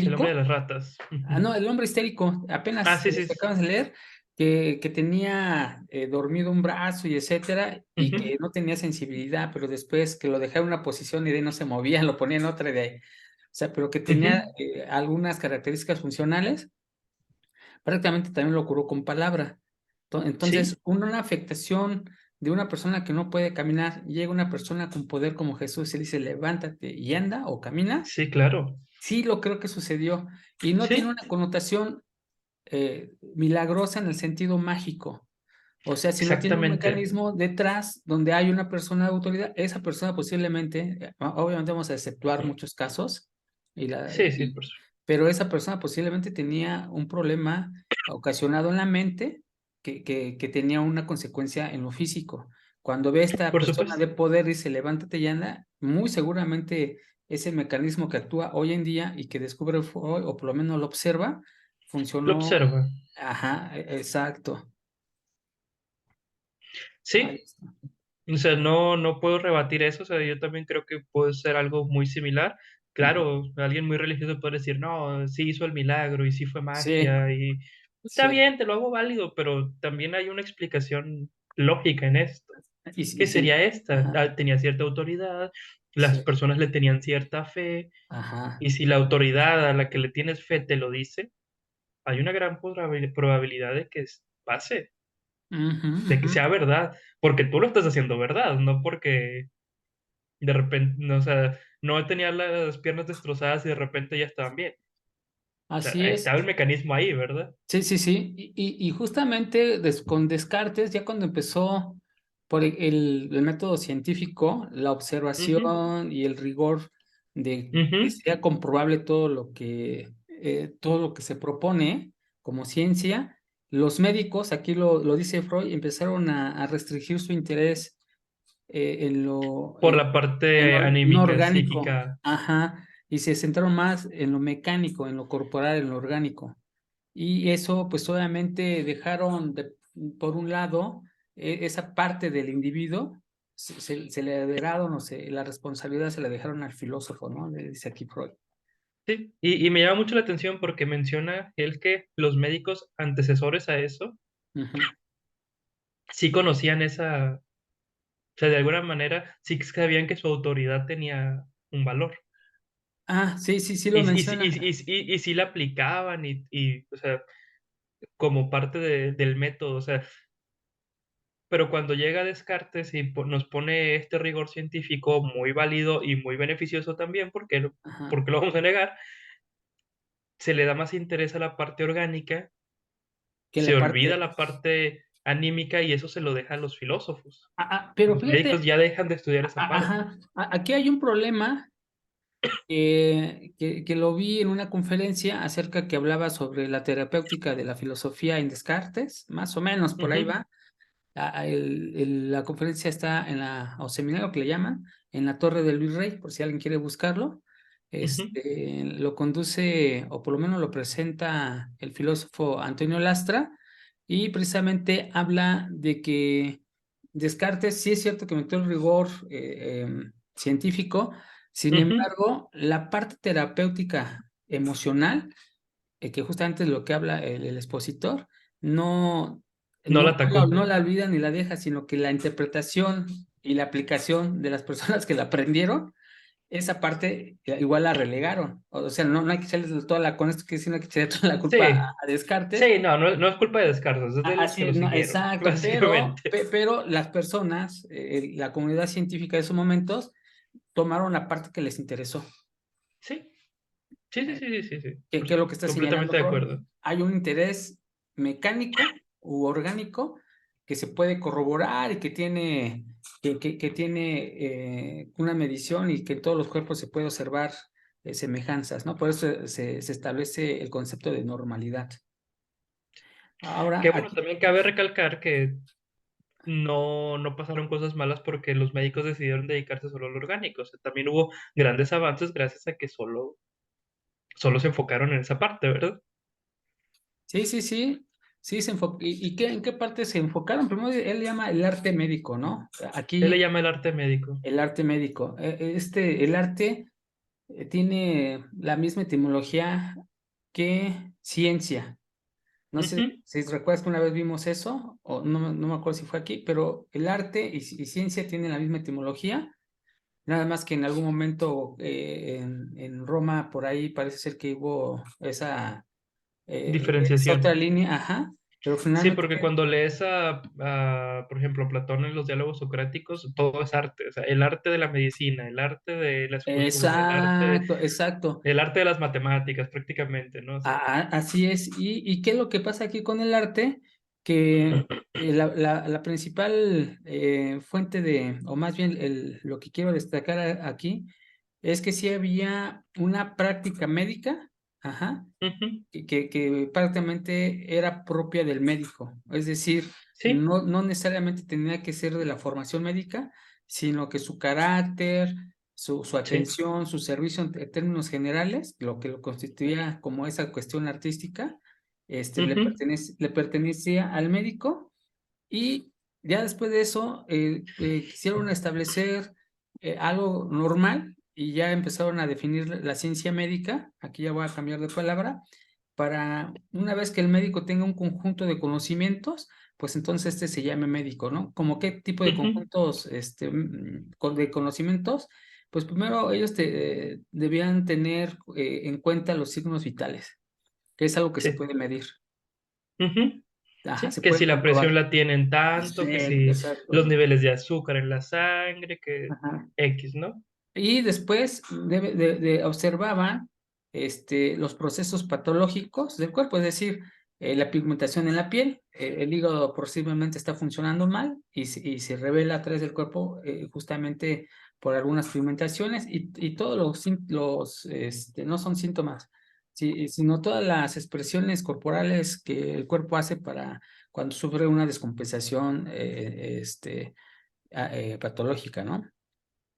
El hombre de histérico. las ratas. Ah, Ujú. no, el hombre histérico, Ah, apenas sí, sí. se acabas de leer, que tenía dormido un brazo y etcétera, y Ujú, que no tenía sensibilidad, pero después que lo dejaron en una posición y de ahí no se movía, lo ponía en otra y de ahí. O sea, pero que ujú. tenía algunas características funcionales, prácticamente también lo curó con palabra. Entonces, Sí, una afectación de una persona que no puede caminar, llega una persona con poder como Jesús y le dice, levántate y anda o camina, sí, claro. sí lo creo que sucedió. Y no tiene Sí, una connotación milagrosa en el sentido mágico. O sea, si no tiene un exactamente. mecanismo detrás donde hay una persona de autoridad, esa persona posiblemente, obviamente vamos a exceptuar muchos casos, Sí, sí, por pero esa persona posiblemente tenía un problema ocasionado en la mente que tenía una consecuencia en lo físico. Cuando ve a esta por persona supuesto. de poder y dice, levántate y anda, muy seguramente ese mecanismo que actúa hoy en día y que descubre Freud, o por lo menos lo observa, Lo funcionó. observa. Ajá, exacto. Ahí Sí, está. o sea, no puedo rebatir eso. O sea, yo también creo que puede ser algo muy similar. Ujú. Claro, alguien muy religioso puede decir, no, sí hizo el milagro y sí fue Sí, magia y está sí. bien, te lo hago válido, pero también hay una explicación lógica en esto. Y ¿Qué sería esta? ajá, Ah, tenía cierta autoridad, las sí, personas le tenían cierta fe, ajá. y si la autoridad a la que le tienes fe te lo dice, hay una gran probabilidad de que pase, Ujú, de que ujú. sea verdad, porque tú lo estás haciendo verdad, no porque de repente, no, o sea, no tenía las piernas destrozadas y de repente ya estaban bien. O sea, Así es. estaba el mecanismo ahí, ¿verdad? Sí, sí, sí. Y justamente con Descartes, ya cuando empezó por el método científico, la Ujú, observación y el rigor de que ujú. sea comprobable todo lo que se propone como ciencia, los médicos, aquí lo dice Freud, empezaron a restringir su interés en Por la en parte lo no anímica, orgánico, psíquica. ajá, y se centraron más en lo mecánico, en lo corporal, en lo orgánico. Y eso, pues obviamente dejaron por un lado esa parte del individuo, se le dejaron, la responsabilidad se la dejaron al filósofo, ¿no? Le dice aquí Freud. Sí, y me llama mucho la atención porque menciona él que los médicos antecesores a eso Ujú. sí conocían esa, o sea, de alguna manera sí sabían que su autoridad tenía un valor. Ah, sí, sí, sí Y, lo y, sí- menciona. y sí la aplicaban o sea, como parte del método, o sea, pero cuando llega Descartes y nos pone este rigor científico muy válido y muy beneficioso también, Ajá. porque lo vamos a negar, se le da más interés a la parte orgánica, Que se la olvida parte. la parte anímica y eso se lo deja a los filósofos. Pero Los médicos fíjate, ya dejan de estudiar esa parte. ajá, aquí hay un problema que lo vi en una conferencia acerca que hablaba sobre la terapéutica de la filosofía en Descartes, más o menos por ahí Ujú, va. La conferencia está o seminario que le llaman, en la Torre del Virrey, por si alguien quiere buscarlo. ujú, Lo conduce, o por lo menos lo presenta el filósofo Antonio Lastra, y precisamente habla de que Descartes sí es cierto que metió el rigor científico, sin ujú. embargo, la parte terapéutica emocional, que justamente es lo que habla el expositor, no, No la atacó. no la olvida ni la deja, sino que la interpretación y la aplicación de las personas que la aprendieron, esa parte igual la relegaron. O sea, no hay que echarles toda la, con esto que decir, no hay que echarle toda la culpa Sí, a Descartes. sí, no es culpa de Descartes, es de los que Así, lo no, siguieron, exacto, básicamente. pero las personas, la comunidad científica de esos momentos, tomaron la parte que les interesó. Sí, sí, sí, Eh, sí, sí, sí, sí, ¿Qué es lo que está señalando completamente de Freud? acuerdo. Hay un interés mecánico u orgánico que se puede corroborar y que tiene una medición y que en todos los cuerpos se puede observar semejanzas, ¿no? Por eso se establece el concepto de normalidad. Ahora, Que bueno, aquí, también cabe recalcar que no pasaron cosas malas porque los médicos decidieron dedicarse solo al orgánico. O sea, también hubo grandes avances gracias a que solo se enfocaron en esa parte, ¿verdad? sí, sí, sí, sí, en qué parte se enfocaron? Primero él llama el arte médico, ¿no? Él le Aquí llama el arte médico. el arte médico. El arte tiene la misma etimología que ciencia. No sé Ujú. si recuerdas que una vez vimos eso, o no me acuerdo si fue aquí, pero el arte y ciencia tienen la misma etimología, nada más que en algún momento en Roma por ahí parece ser que hubo esa otra Diferenciación. línea, ajá, pero Sí, finalmente, porque cuando lees por ejemplo, Platón en los diálogos socráticos, todo es arte. O sea, el arte de la medicina, el arte de la escultura, exacto, exacto. el arte de las matemáticas, prácticamente, ¿no? O sea, Así es. ¿Y qué es lo que pasa aquí con el arte? Que la principal fuente de, o más bien lo que quiero destacar aquí, es que sí había una práctica médica, ajá, ujú, que prácticamente era propia del médico. Es decir, sí, no necesariamente tenía que ser de la formación médica, sino que su carácter, su sí, atención, su servicio en términos generales, lo que lo constituía como esa cuestión artística, ujú, le pertenecía al médico y ya después de eso quisieron establecer algo normal y ya empezaron a definir la ciencia médica, aquí ya voy a cambiar de palabra, para una vez que el médico tenga un conjunto de conocimientos, pues entonces se llame médico, ¿no? Como qué tipo de ujú, conjuntos de conocimientos, pues primero ellos debían tener en cuenta los signos vitales, que es algo que se sí, puede medir. ujú. Ajá, Sí, se que puede si la presión comprobar. la tienen Sí, tanto, que si exacto. los niveles de azúcar en la sangre, que Ajá. X, ¿no? Y después observaban los procesos patológicos del cuerpo, es decir, la pigmentación en la piel, el hígado posiblemente está funcionando mal y se revela a través del cuerpo justamente por algunas pigmentaciones y todos no son síntomas, sino todas las expresiones corporales que el cuerpo hace para cuando sufre una descompensación patológica, ¿no?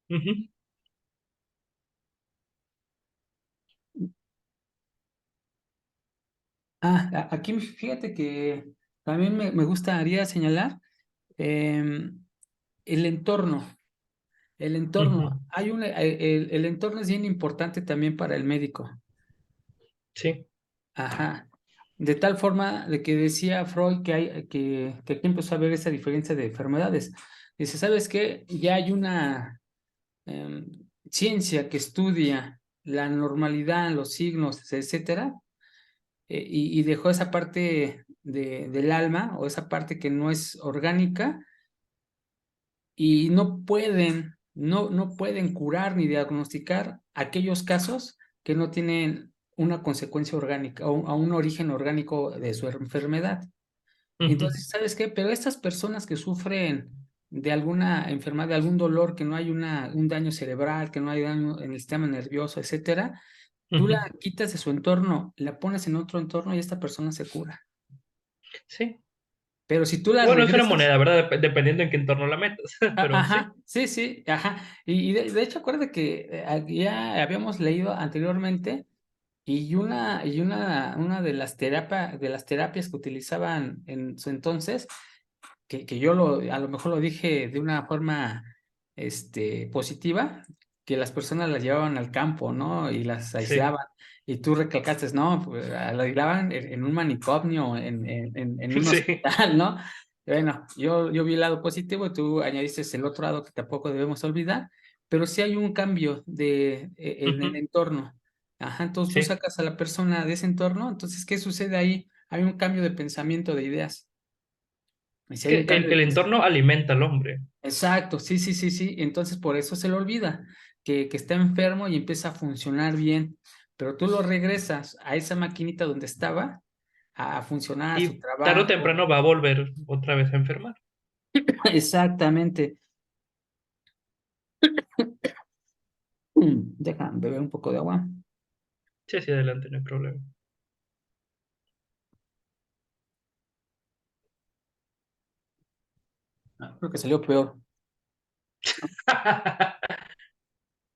Ujú, Aquí fíjate que también me gustaría señalar em, el entorno. El entorno, ujú. el entorno es bien importante también para el médico. Sí, Ajá. De tal forma de que decía Freud que aquí empezó a haber esa diferencia de enfermedades. Dice, ¿sabes qué? Ya hay una em, ciencia que estudia la normalidad, los signos, etcétera, y dejó esa parte del alma o esa parte que no es orgánica y no pueden curar ni diagnosticar aquellos casos que no tienen una consecuencia orgánica o a un origen orgánico de su enfermedad. ujú, Entonces, ¿sabes qué? Pero estas personas que sufren de alguna enfermedad, de algún dolor, que no hay un daño cerebral, que no hay daño en el sistema nervioso, etcétera, tú la ujú. quitas de su entorno, la pones en otro entorno y esta persona se cura. Sí. Pero si tú la Bueno, es una regresas, moneda, ¿verdad? Dependiendo en qué entorno la metas, pero sí. ajá, sí, sí, ajá. Y de hecho, acuérdate que ya habíamos leído anteriormente una de de las terapias que utilizaban en su entonces, que yo a lo mejor lo dije de una forma positiva, que las personas las llevaban al campo, ¿no? Y las Sí, aislaban. Y tú recalcaste, no, pues, la aislaban en un manicomio, en un sí. hospital, ¿no? Bueno, yo vi el lado positivo y tú añadiste el otro lado que tampoco debemos olvidar, pero sí hay un cambio en el Ujú, entorno. Ajá, entonces tú sí. sacas a la persona de ese entorno, entonces, ¿qué sucede ahí? Hay un cambio de pensamiento, de ideas. Y si hay Que un cambio el de entorno pensamiento. alimenta al hombre. Exacto, sí, sí, sí, sí. Entonces por eso se le olvida que está enfermo y empieza a funcionar bien. Pero tú lo regresas a esa maquinita donde estaba, a funcionar, a su Y tarde o trabajo. temprano va a volver otra vez a enfermar. Exactamente. Deja beber un poco de agua. Sí, sí, adelante, no hay problema. Creo que salió peor.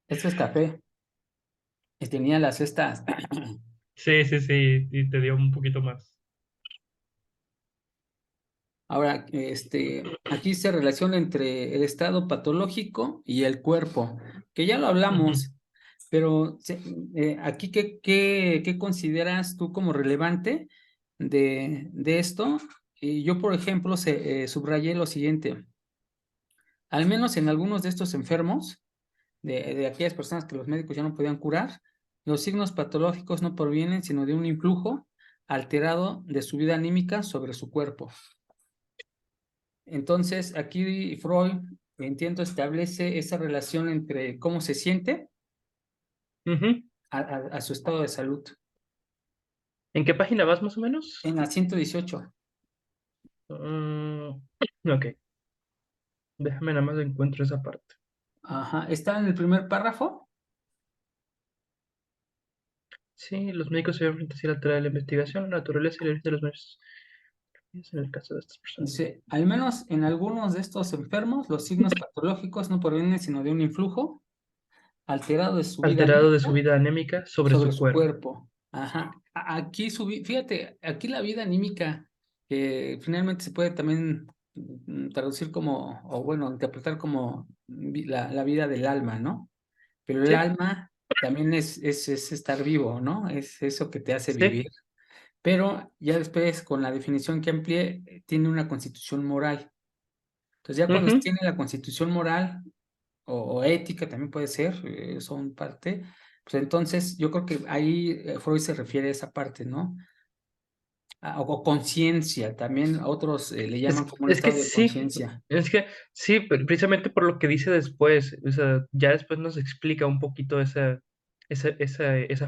Esto es café. Y tenía las estas. Sí, sí, sí, y te dio un poquito más. Ahora, aquí se relaciona entre el estado patológico y el cuerpo, que ya lo Ujú, hablamos. Pero aquí, ¿qué consideras tú como relevante de esto? Y yo, por ejemplo, subrayé lo siguiente. Al menos en algunos de estos enfermos, de aquellas personas que los médicos ya no podían curar, los signos patológicos no provienen sino de un influjo alterado de su vida anímica sobre su cuerpo. Entonces, aquí Freud, entiendo, establece esa relación entre cómo se siente Ujú. a su estado de salud. ¿En qué página vas más o menos? En la 118. Mm, ok, déjame nada más encuentro esa parte. Ajá, está en el primer párrafo. Sí, los médicos se ven frente a la tarea de la investigación, la naturaleza y la vida de los medios. En el caso de estas personas. Dice, al menos en algunos de estos enfermos, los signos patológicos no provienen sino de un influjo alterado de su vida Alterado de su anímica vida anémica sobre sobre su su cuerpo. cuerpo. Ajá. Aquí fíjate, aquí la vida anímica, que finalmente se puede también traducir como, o bueno, interpretar como la vida del alma, ¿no? Pero el Sí, alma también es estar vivo, ¿no? Es eso que te hace sí. vivir. Pero ya después, con la definición que amplié, tiene una constitución moral. Entonces, ya cuando Ujú. tiene la constitución moral o ética, también puede ser, son parte, pues entonces yo creo que ahí Freud se refiere a esa parte, ¿no? O conciencia, también a otros le llaman como un Es que estado de sí, conciencia. es que sí, precisamente por lo que dice después, o sea, ya después nos explica un poquito esa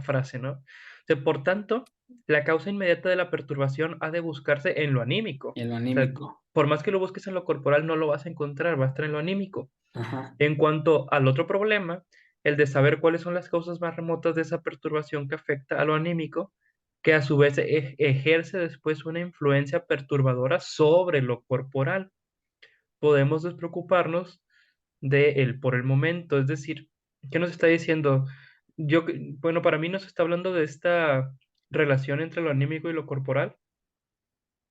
frase, ¿no? O sea, por tanto, la causa inmediata de la perturbación ha de buscarse en lo anímico. En lo O sea, anímico. por más que lo busques en lo corporal, no lo vas a encontrar, va a estar en lo anímico. Ajá, En cuanto al otro problema, el de saber cuáles son las causas más remotas de esa perturbación que afecta a lo anímico, que a su vez ejerce después una influencia perturbadora sobre lo corporal. Podemos despreocuparnos de él por el momento, es decir, ¿qué nos está diciendo? Bueno, para mí nos está hablando de esta relación entre lo anímico y lo corporal,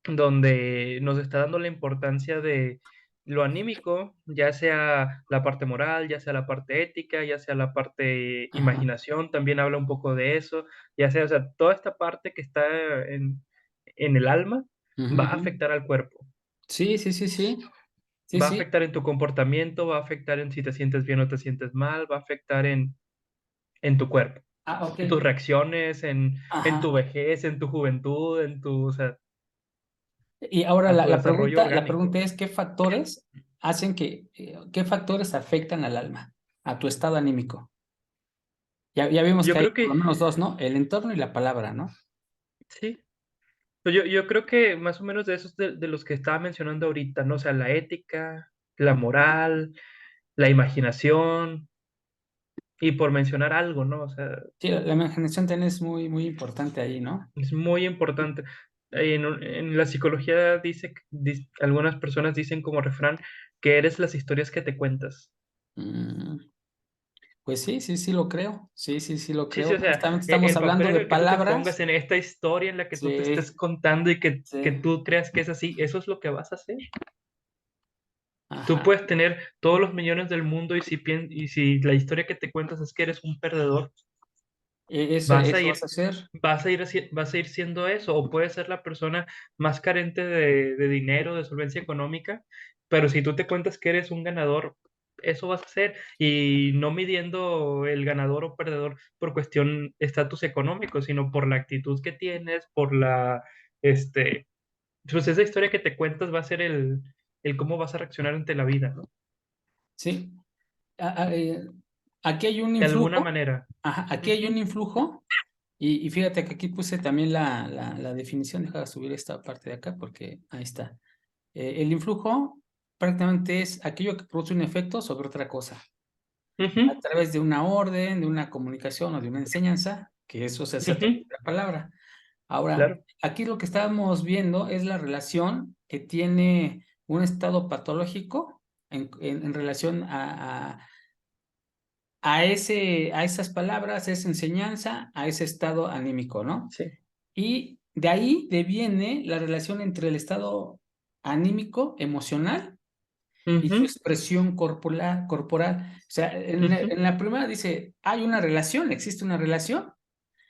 donde nos está dando la importancia de lo anímico, ya sea la parte moral, ya sea la parte ética, ya sea la parte ajá. imaginación, también habla un poco de eso, ya sea, o sea, toda esta parte que está en el alma Ujú, va a ujú. afectar al cuerpo, Sí, sí, sí, sí. Sí, va a sí. afectar en tu comportamiento, va a afectar en si te sientes bien o te sientes mal, va a afectar en tu cuerpo, Ah, ok. en tus reacciones, en tu Ajá. vejez, en tu juventud, o sea, Y ahora a tu desarrollo la orgánico. pregunta es, ¿qué factores hacen qué factores afectan al alma, a tu estado anímico? Ya vimos Yo que hay creo por que lo menos dos, ¿no? El entorno y la palabra, ¿no? sí. Pues yo creo que más o menos de esos de los que estaba mencionando ahorita, ¿no? O sea, la ética, la moral, la imaginación, y por mencionar algo, ¿no? O sea, Sí, la imaginación también es muy, muy importante ahí, ¿no? es muy importante. En la psicología algunas personas dicen como refrán que eres las historias que te cuentas. Mm, pues sí, sí, sí lo creo. Sí, sí, sí lo Sí, sí, creo. o sea, Justamente estamos el papel hablando en de el que tú te pongas palabras. en esta historia en la que tú te estés Sí, contando y que sí. tú creas que es así, eso es lo que vas a hacer. Tú Ajá. puedes tener todos los millones del mundo y si la historia que te cuentas es que eres un perdedor, vas a Eso vas a ir, hacer. vas a ir siendo eso, o puedes ser la persona más carente de dinero, de solvencia económica, pero si tú te cuentas que eres un ganador, eso vas a hacer, y no midiendo el ganador o perdedor por cuestión estatus económico, sino por la actitud que tienes, este, pues esa historia que te cuentas va a ser el cómo vas a reaccionar ante la vida, ¿no? Sí. Ah, aquí hay un De alguna influjo. manera. Ajá, aquí hay un Ujú, influjo. Y fíjate que aquí puse también la definición. Deja de subir esta parte de acá porque ahí está. El influjo prácticamente es aquello que produce un efecto sobre otra cosa, a ujú, través de una orden, de una comunicación o de una enseñanza, que eso se hace a través ujú, de la palabra. Ahora, claro. aquí lo que estábamos viendo es la relación que tiene un estado patológico en relación a esas palabras, a esa enseñanza, a ese estado anímico, ¿no? Sí. Y de ahí deviene la relación entre el estado anímico, emocional, y su Ujú, expresión corporal. O sea, ujú. en la primera dice, hay una relación, existe una relación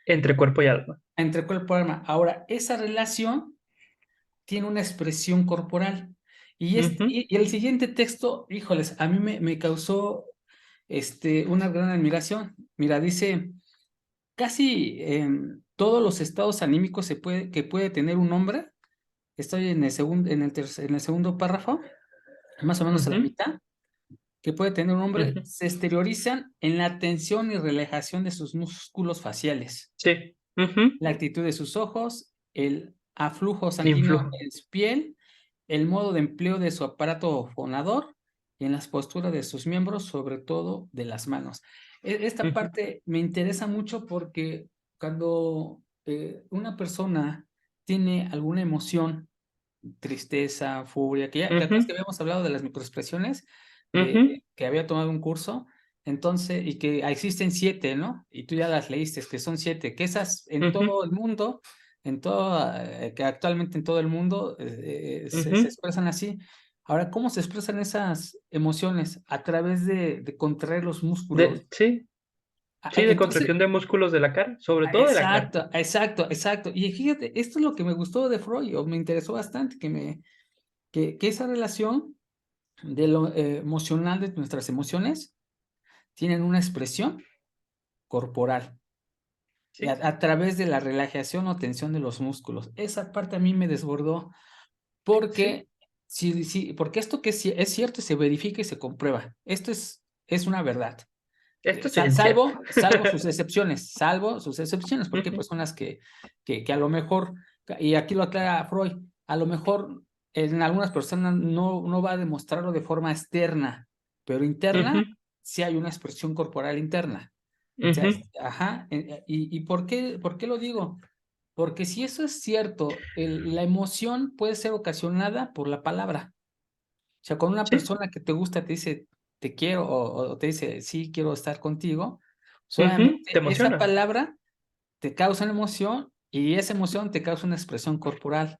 Entre cuerpo y alma. entre cuerpo y alma. Ahora, esa relación tiene una expresión corporal. Ujú, Y el siguiente texto, híjoles, a mí me causó una gran admiración. Mira, dice, casi todos los estados anímicos que puede tener un hombre, estoy en el segundo párrafo, más o menos a la ujú, mitad, que puede tener un hombre, ujú. se exteriorizan en la tensión y relajación de sus músculos faciales, Sí. Ujú. la actitud de sus ojos, el aflujo sanguíneo Influjo. en su piel, el modo de empleo de su aparato fonador y en las posturas de sus miembros, sobre todo de las manos. Esta Ujú, parte me interesa mucho porque cuando una persona tiene alguna emoción, tristeza, furia, que ya, ¿te acuerdas que ujú, habíamos hablado de las microexpresiones? De ujú, que había tomado un curso, entonces, y que existen 7, ¿no? Y tú ya las leíste, que son 7, que esas en ujú, todo el mundo, que actualmente en todo el mundo se ujú. expresan así. Ahora, ¿cómo se expresan esas emociones? A través de contraer los músculos. Sí, sí, de Entonces, contracción de músculos de la cara, sobre todo de la cara. exacto, exacto, exacto. Y fíjate, esto es lo que me gustó de Freud, o me interesó bastante, que esa relación de lo emocional, de nuestras emociones, tienen una expresión corporal, Sí, a través de la relajación o tensión de los músculos. Esa parte a mí me desbordó, sí, porque porque esto que es cierto, se verifica y se comprueba. Esto es una verdad. esto es ciencia. Salvo sus excepciones, porque hay Ujú, personas que a lo mejor, y aquí lo aclara Freud, a lo mejor en algunas personas no va a demostrarlo de forma externa, pero interna ujú, sí hay una expresión corporal interna. O sea, ujú. ajá, ¿y por qué lo digo? Porque si eso es cierto, la emoción puede ser ocasionada por la palabra. O sea, cuando una Sí, persona que te gusta te dice: "Te quiero", o te dice: "Sí, quiero estar contigo", ujú. Te solamente esa emociona. palabra te causa una emoción, y esa emoción te causa una expresión corporal,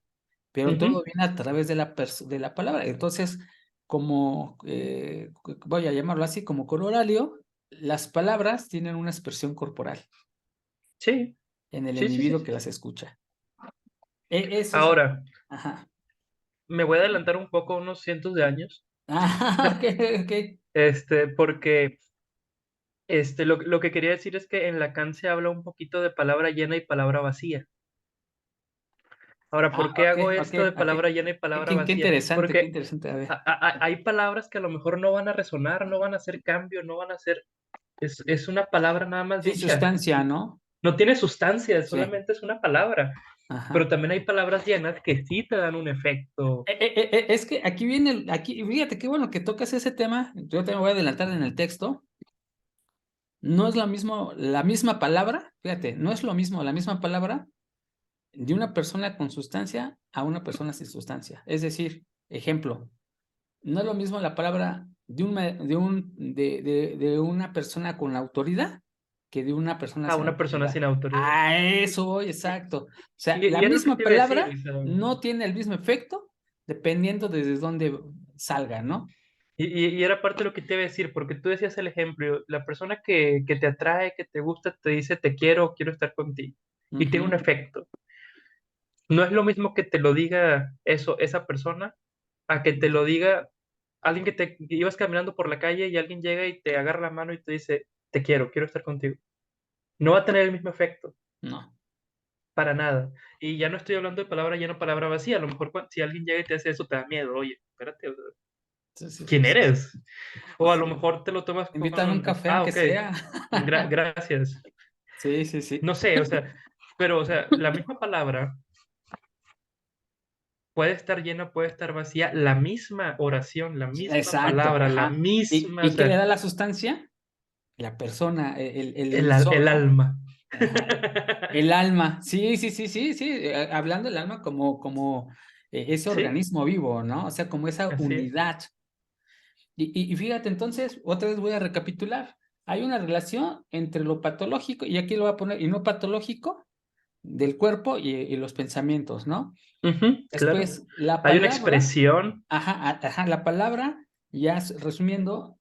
pero todo Ujú. viene a través de la palabra. Entonces, como, voy a llamarlo así, como corolario, las palabras tienen una expresión corporal Sí, en el sí, sí, sí, individuo sí. que las escucha. Eso es Ahora, ajá. me voy a adelantar un poco, unos cientos de años, Ah, okey, okey. porque lo que quería decir es que en Lacan se habla un poquito de palabra llena y palabra vacía. Ahora, Ah, ¿por qué hago okey, esto de okey, okey. palabra llena y palabra Qué vacía? interesante, qué Porque interesante. A ver. hay palabras que a lo mejor no van a resonar, no van a hacer cambio, no van a hacer, es una palabra nada más Sin dicha. sustancia, ¿no? No tiene sustancia, Sí. solamente es una palabra. Pero Ajá. también hay palabras llenas que sí te dan un efecto. Es que aquí viene aquí, fíjate qué bueno que tocas ese tema, yo te me voy a adelantar en el texto. No es lo mismo la misma palabra, fíjate, no es lo mismo la misma palabra de una persona con sustancia a una persona sin sustancia. Es decir, ejemplo, no es lo mismo la palabra de una persona con autoridad que de una persona A sin una persona autoridad. sin autoridad. A eso voy, Y, exacto. O sea, y la es lo que misma te iba a decir, palabra Isa. no tiene el mismo efecto dependiendo desde dónde salga, ¿no? Y era parte de lo que te iba a decir, porque tú decías el ejemplo, la persona que te atrae, que te gusta, te dice te quiero estar contigo. Y tiene un Ujú, efecto. No es lo mismo que te lo diga eso, esa persona, a que te lo diga alguien que ibas caminando por la calle y alguien llega y te agarra la mano y te dice te quiero estar contigo. No va a tener el mismo efecto. no. Para nada. Y ya no estoy hablando de palabra llena, palabra vacía. A lo mejor si alguien llega y te hace eso, te da miedo. Oye, espérate, o sea, Sí, sí, sí, ¿quién sí. eres? O a lo Sí. mejor te lo tomas Invítame a un con, café aunque ok, sea. gracias. Sí, sí, sí. No sé, o sea, pero, o sea, la misma palabra puede estar llena, puede estar vacía, la misma oración, la misma Exacto, palabra, la ajá. misma, o Y qué le sea, da la sustancia? La persona, el emisor, el ¿no? alma. Ajá. El alma. Sí, sí, sí, sí, sí. Hablando del alma como ese Sí, organismo vivo, ¿no? O sea, como esa así es. unidad. Y fíjate, entonces, otra vez voy a recapitular. Hay una relación entre lo patológico, y aquí lo voy a poner, y no patológico, del cuerpo y los pensamientos, ¿no? Ujú, claro. Después, la Hay una palabra, expresión, ajá, la palabra Ya resumiendo,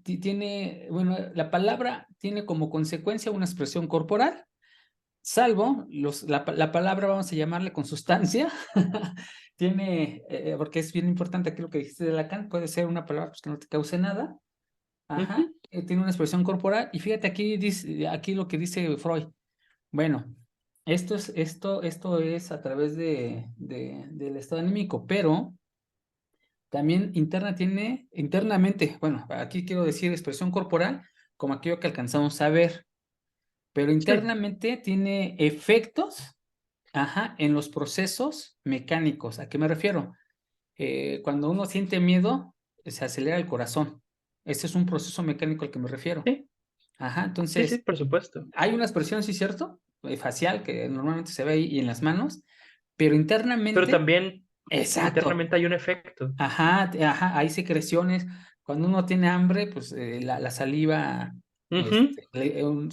tiene bueno, la palabra tiene como consecuencia una expresión corporal, salvo la palabra, vamos a llamarle con sustancia, tiene, porque es bien importante aquí lo que dijiste de Lacan, puede ser una palabra pues, que no te cause nada, ajá, Ujú. tiene una expresión corporal, y fíjate aquí lo que dice Freud, bueno, esto es a través del estado anímico, pero también internamente, bueno, aquí quiero decir expresión corporal, como aquello que alcanzamos a ver, pero Sí, internamente tiene efectos, ajá, en los procesos mecánicos. ¿A qué me refiero? Cuando uno siente miedo, se acelera el corazón. Ese es un proceso mecánico al que me refiero. sí, Ajá, sí, sí, entonces, por supuesto. hay una expresión, sí, cierto, facial, que normalmente se ve ahí y en las manos, pero Pero internamente, también exacto. internamente hay un efecto. Ajá, hay secreciones. Cuando uno tiene hambre, pues la saliva, Ujú.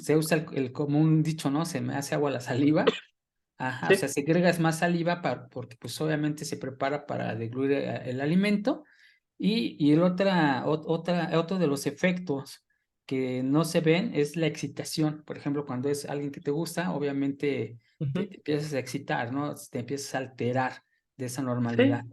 se usa como un dicho, ¿no? Se me hace agua la saliva. Ajá, o sea, Sí, segregas más saliva porque pues obviamente se prepara para degluir el alimento. Y otro de los efectos que no se ven es la excitación. Por ejemplo, cuando es alguien que te gusta, obviamente ujú. te empiezas a excitar, ¿no? Te empiezas a alterar de esa normalidad. Sí,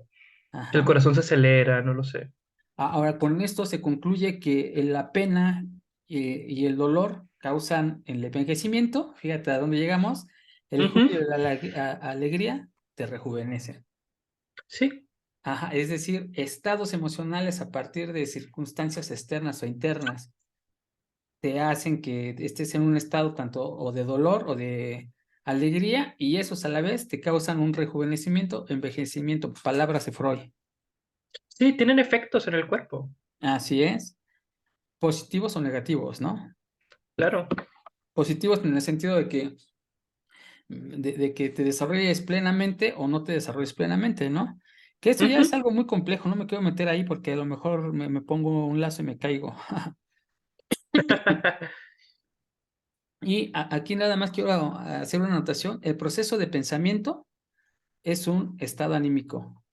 el Ajá. corazón se acelera, no lo sé. Ahora, con esto se concluye que la pena y el dolor causan el envejecimiento. Fíjate a dónde llegamos. El Ujú. júbilo y la alegría te rejuvenecen. Sí, Ajá, es decir, estados emocionales a partir de circunstancias externas o internas te hacen que estés en un estado tanto o de dolor o de alegría, y esos a la vez te causan un rejuvenecimiento, envejecimiento, palabras de Freud. sí, tienen efectos en el cuerpo, Así es, positivos o negativos, ¿no? claro. Positivos en el sentido de que de que te desarrolles plenamente o no te desarrolles plenamente, ¿no? Que esto ya es Ujú. algo muy complejo, no me quiero meter ahí porque a lo mejor me pongo un lazo y me caigo. Y aquí nada más quiero hacer una anotación. El proceso de pensamiento es un estado anímico.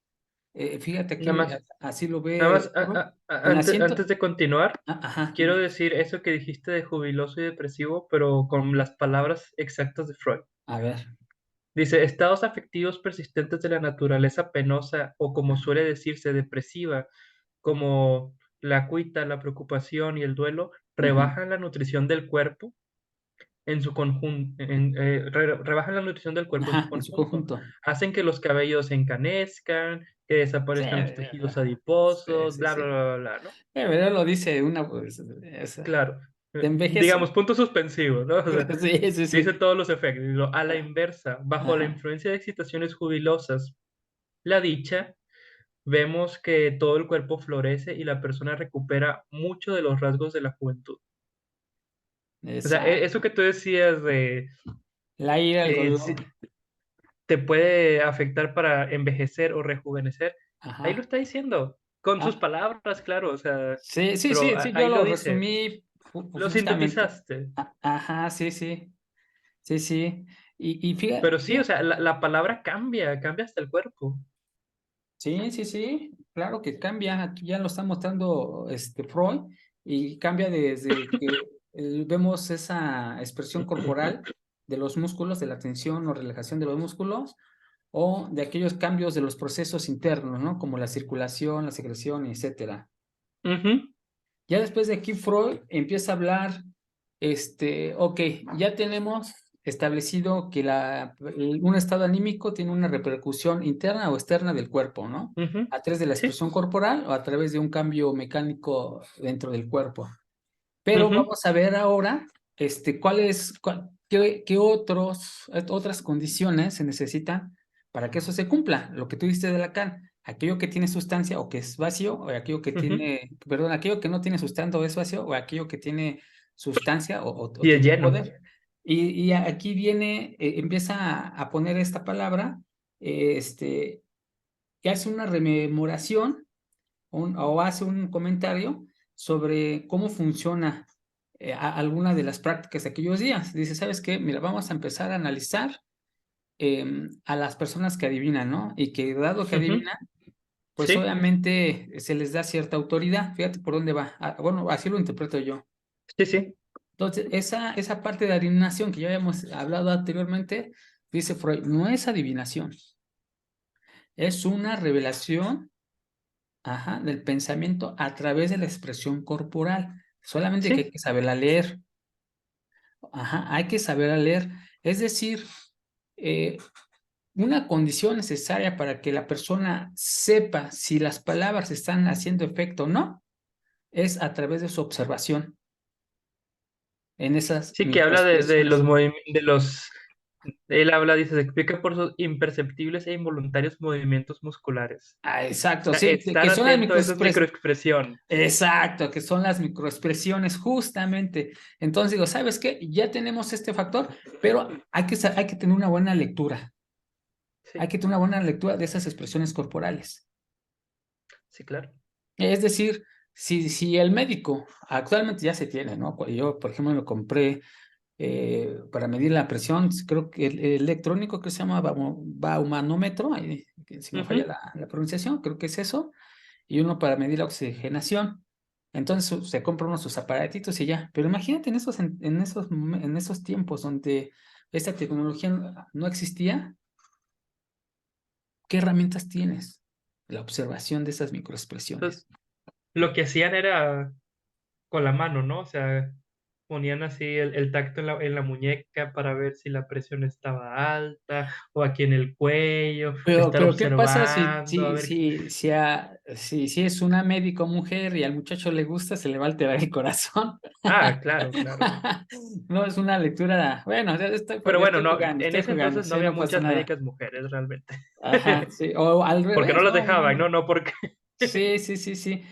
Fíjate Nada aquí, más así lo nada ve más, Freud. El antes asiento, de continuar, ajá, quiero dime. decir eso que dijiste de jubiloso y depresivo, pero con las palabras exactas de Freud. A ver. Dice, estados afectivos persistentes de la naturaleza penosa o como suele decirse depresiva, como la cuita, la preocupación y el duelo, Ujú, rebajan la nutrición del cuerpo en su conjunto, rebajan la nutrición del cuerpo en su ajá, en su conjunto, conjunto. hacen que los cabellos se encanezcan, que Sí, desaparezcan los tejidos sí, adiposos, sí, bla, bla, sí. bla, bla, bla, ¿no? Pero lo dice una, pues, Claro. te envejece. Digamos, punto suspensivo, ¿no? O sea, Sí, sí, dice sí. todos los efectos. Y a la Ah, inversa, bajo la ajá. influencia de excitaciones jubilosas, la dicha, vemos que todo el cuerpo florece y la persona recupera mucho de los rasgos de la juventud. O sea, eso Exacto. que tú decías de La ira, el si dolor. te puede afectar para envejecer o rejuvenecer, ahí lo Ajá. está diciendo, con sus Ah, palabras, claro, o sea, sí, sí, pero sí, sí, yo ahí lo lo dice, resumí lo justamente. sintetizaste. Ajá, sí, sí, sí, sí. Y Pero fíjate, sí, o sea, la palabra cambia, cambia hasta el cuerpo. sí, sí, sí, claro que cambia. Aquí ya lo está mostrando Freud, y cambia desde que vemos esa expresión corporal de los músculos, de la tensión o relajación de los músculos, o de aquellos cambios de los procesos internos, ¿no? Como la circulación, la secreción, etcétera. Ujú, Ya después de aquí Freud empieza a hablar, ok, ya tenemos establecido que un estado anímico tiene una repercusión interna o externa del cuerpo, ¿no? ujú, A través de la sí, expresión corporal o a través de un cambio mecánico dentro del cuerpo. Pero ujú, vamos a ver ahora, qué otras condiciones se necesitan para que eso se cumpla. Lo que tú dijiste de Lacan, aquello que tiene sustancia o que es vacío, o aquello que ujú. tiene, perdón, aquello que no tiene sustancia o es vacío, o aquello que tiene sustancia o Y es tiene lleno. poder. Y aquí viene, empieza a poner esta palabra, que hace una rememoración o hace un comentario sobre cómo funciona alguna de las prácticas de aquellos días. Dice, ¿sabes qué? Mira, vamos a empezar a analizar a las personas que adivinan, ¿no? Y que dado que Ujú, adivinan, pues Sí, obviamente se les da cierta autoridad. Fíjate por dónde va. Bueno, así lo interpreto yo. sí, sí, Entonces, esa parte de adivinación que ya habíamos hablado anteriormente, dice Freud, no es adivinación, es una revelación, ajá, del pensamiento a través de la expresión corporal. Solamente que hay sí, que saberla leer. Ajá, hay que saberla leer. Es decir, eh, una condición necesaria para que la persona sepa si las palabras están haciendo efecto o no es a través de su observación en esas sí, que habla de los microexpresiones. movimientos, él habla, dice, se explica por sus imperceptibles e involuntarios movimientos musculares. Ah, exacto, O sea, sí, estar que son las atento a esas microexpresiones. exacto, que son las microexpresiones, justamente. Entonces digo, ¿sabes qué? Ya tenemos este factor, pero hay que tener una buena lectura. Hay Sí, que tener una buena lectura de esas expresiones corporales. sí, claro. Es decir, si el médico actualmente ya se tiene, ¿no? Yo, por ejemplo, lo compré para medir la presión, creo que el electrónico que se llama baumanómetro, ahí, que si me falla Ujú. la pronunciación, creo que es eso, y uno para medir la oxigenación. Entonces se compra uno sus aparatitos y ya. Pero imagínate en esos tiempos donde esta tecnología no existía, ¿qué herramientas tienes? La observación de esas Entonces, microexpresiones. lo que hacían era con la mano, ¿no? O sea, ponían así el tacto en la muñeca para ver si la presión estaba alta, o aquí en el cuello, estar Pero ¿qué pasa observando, a ver. si es una médico mujer y al muchacho le gusta, se le va a alterar el corazón? Ah, claro, claro. No es una lectura, bueno, Pero bueno, no, en estoy ese jugando, entonces no sí, había no pasa muchas nada. médicas mujeres realmente. Ajá, sí, o al Porque no revés, las ¿no? dejaban, no, no, porque. Sí, sí, sí, sí,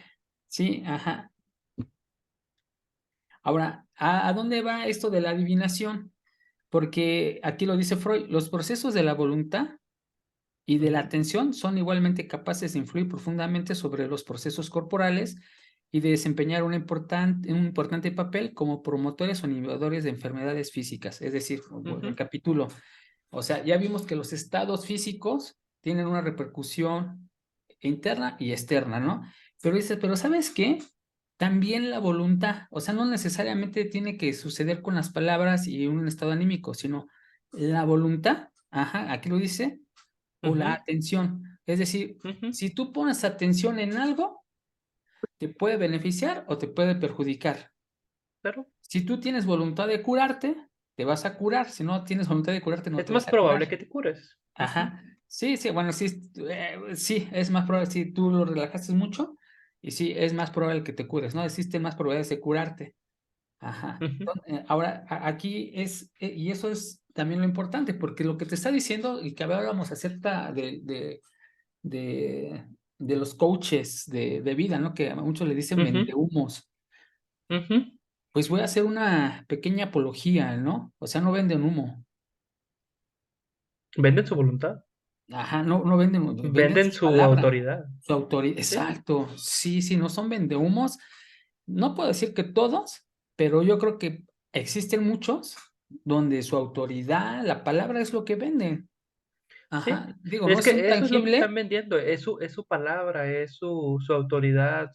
sí, ajá. Ahora, ¿a dónde va esto de la adivinación? Porque aquí lo dice Freud, los procesos de la voluntad y de la Ujú, atención son igualmente capaces de influir profundamente sobre los procesos corporales y de desempeñar un importante papel como promotores o inhibidores de enfermedades físicas. Es decir, ujú, recapitulo, o sea, ya vimos que los estados físicos tienen una repercusión interna y externa, ¿no? Pero dice, pero ¿sabes qué? También la voluntad, o sea, no necesariamente tiene que suceder con las palabras y un estado anímico, sino la voluntad, ajá, aquí lo dice, o la ujú, atención. Es decir, ujú, si tú pones atención en algo, te puede beneficiar o te puede perjudicar. claro. Si tú tienes voluntad de curarte, te vas a curar. Si no tienes voluntad de curarte, no Es te más vas a curar. probable que te cures. Ujú, Ajá. Sí, sí, bueno, sí, sí, es más probable si tú lo relajaste mucho y sí, es más probable que te cures, ¿no? Existen más probabilidades de curarte. Ajá. ujú. Ahora, aquí y eso es también lo importante, porque lo que te está diciendo, y que hablábamos acerca de, de los coaches de vida, ¿no? Que a muchos le dicen Ujú, vendehumos. ujú. Pues voy a hacer una pequeña apología, ¿no? O sea, no venden humo. Venden su voluntad, Ajá, no venden, venden venden su su palabra, autoridad. su autoridad. Sí, Exacto. Sí, sí, no son vendehumos. No puedo decir que todos, pero yo creo que existen muchos donde su autoridad, la palabra es lo que venden. sí. Ajá. Digo, no Es es que eso es lo que intangible. están vendiendo, es su palabra, es su autoridad,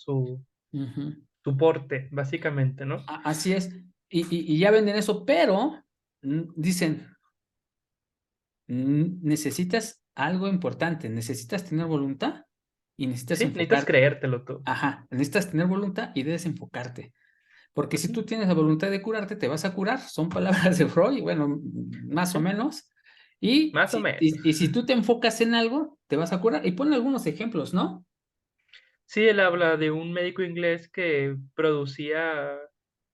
Ujú. su porte, básicamente, ¿no? Así es. Y ya venden eso, pero dicen, necesitas algo importante, necesitas tener voluntad y necesitas Sí, necesitas enfocarte. creértelo tú. Ajá, necesitas tener voluntad y debes enfocarte. Porque si Ujú, tú tienes la voluntad de curarte, te vas a curar. Son palabras de Freud, bueno, más o sí, menos. Y más o si, menos. y si tú te enfocas en algo, te vas a curar. Y pon algunos ejemplos, ¿no? Sí, él habla de un médico inglés que producía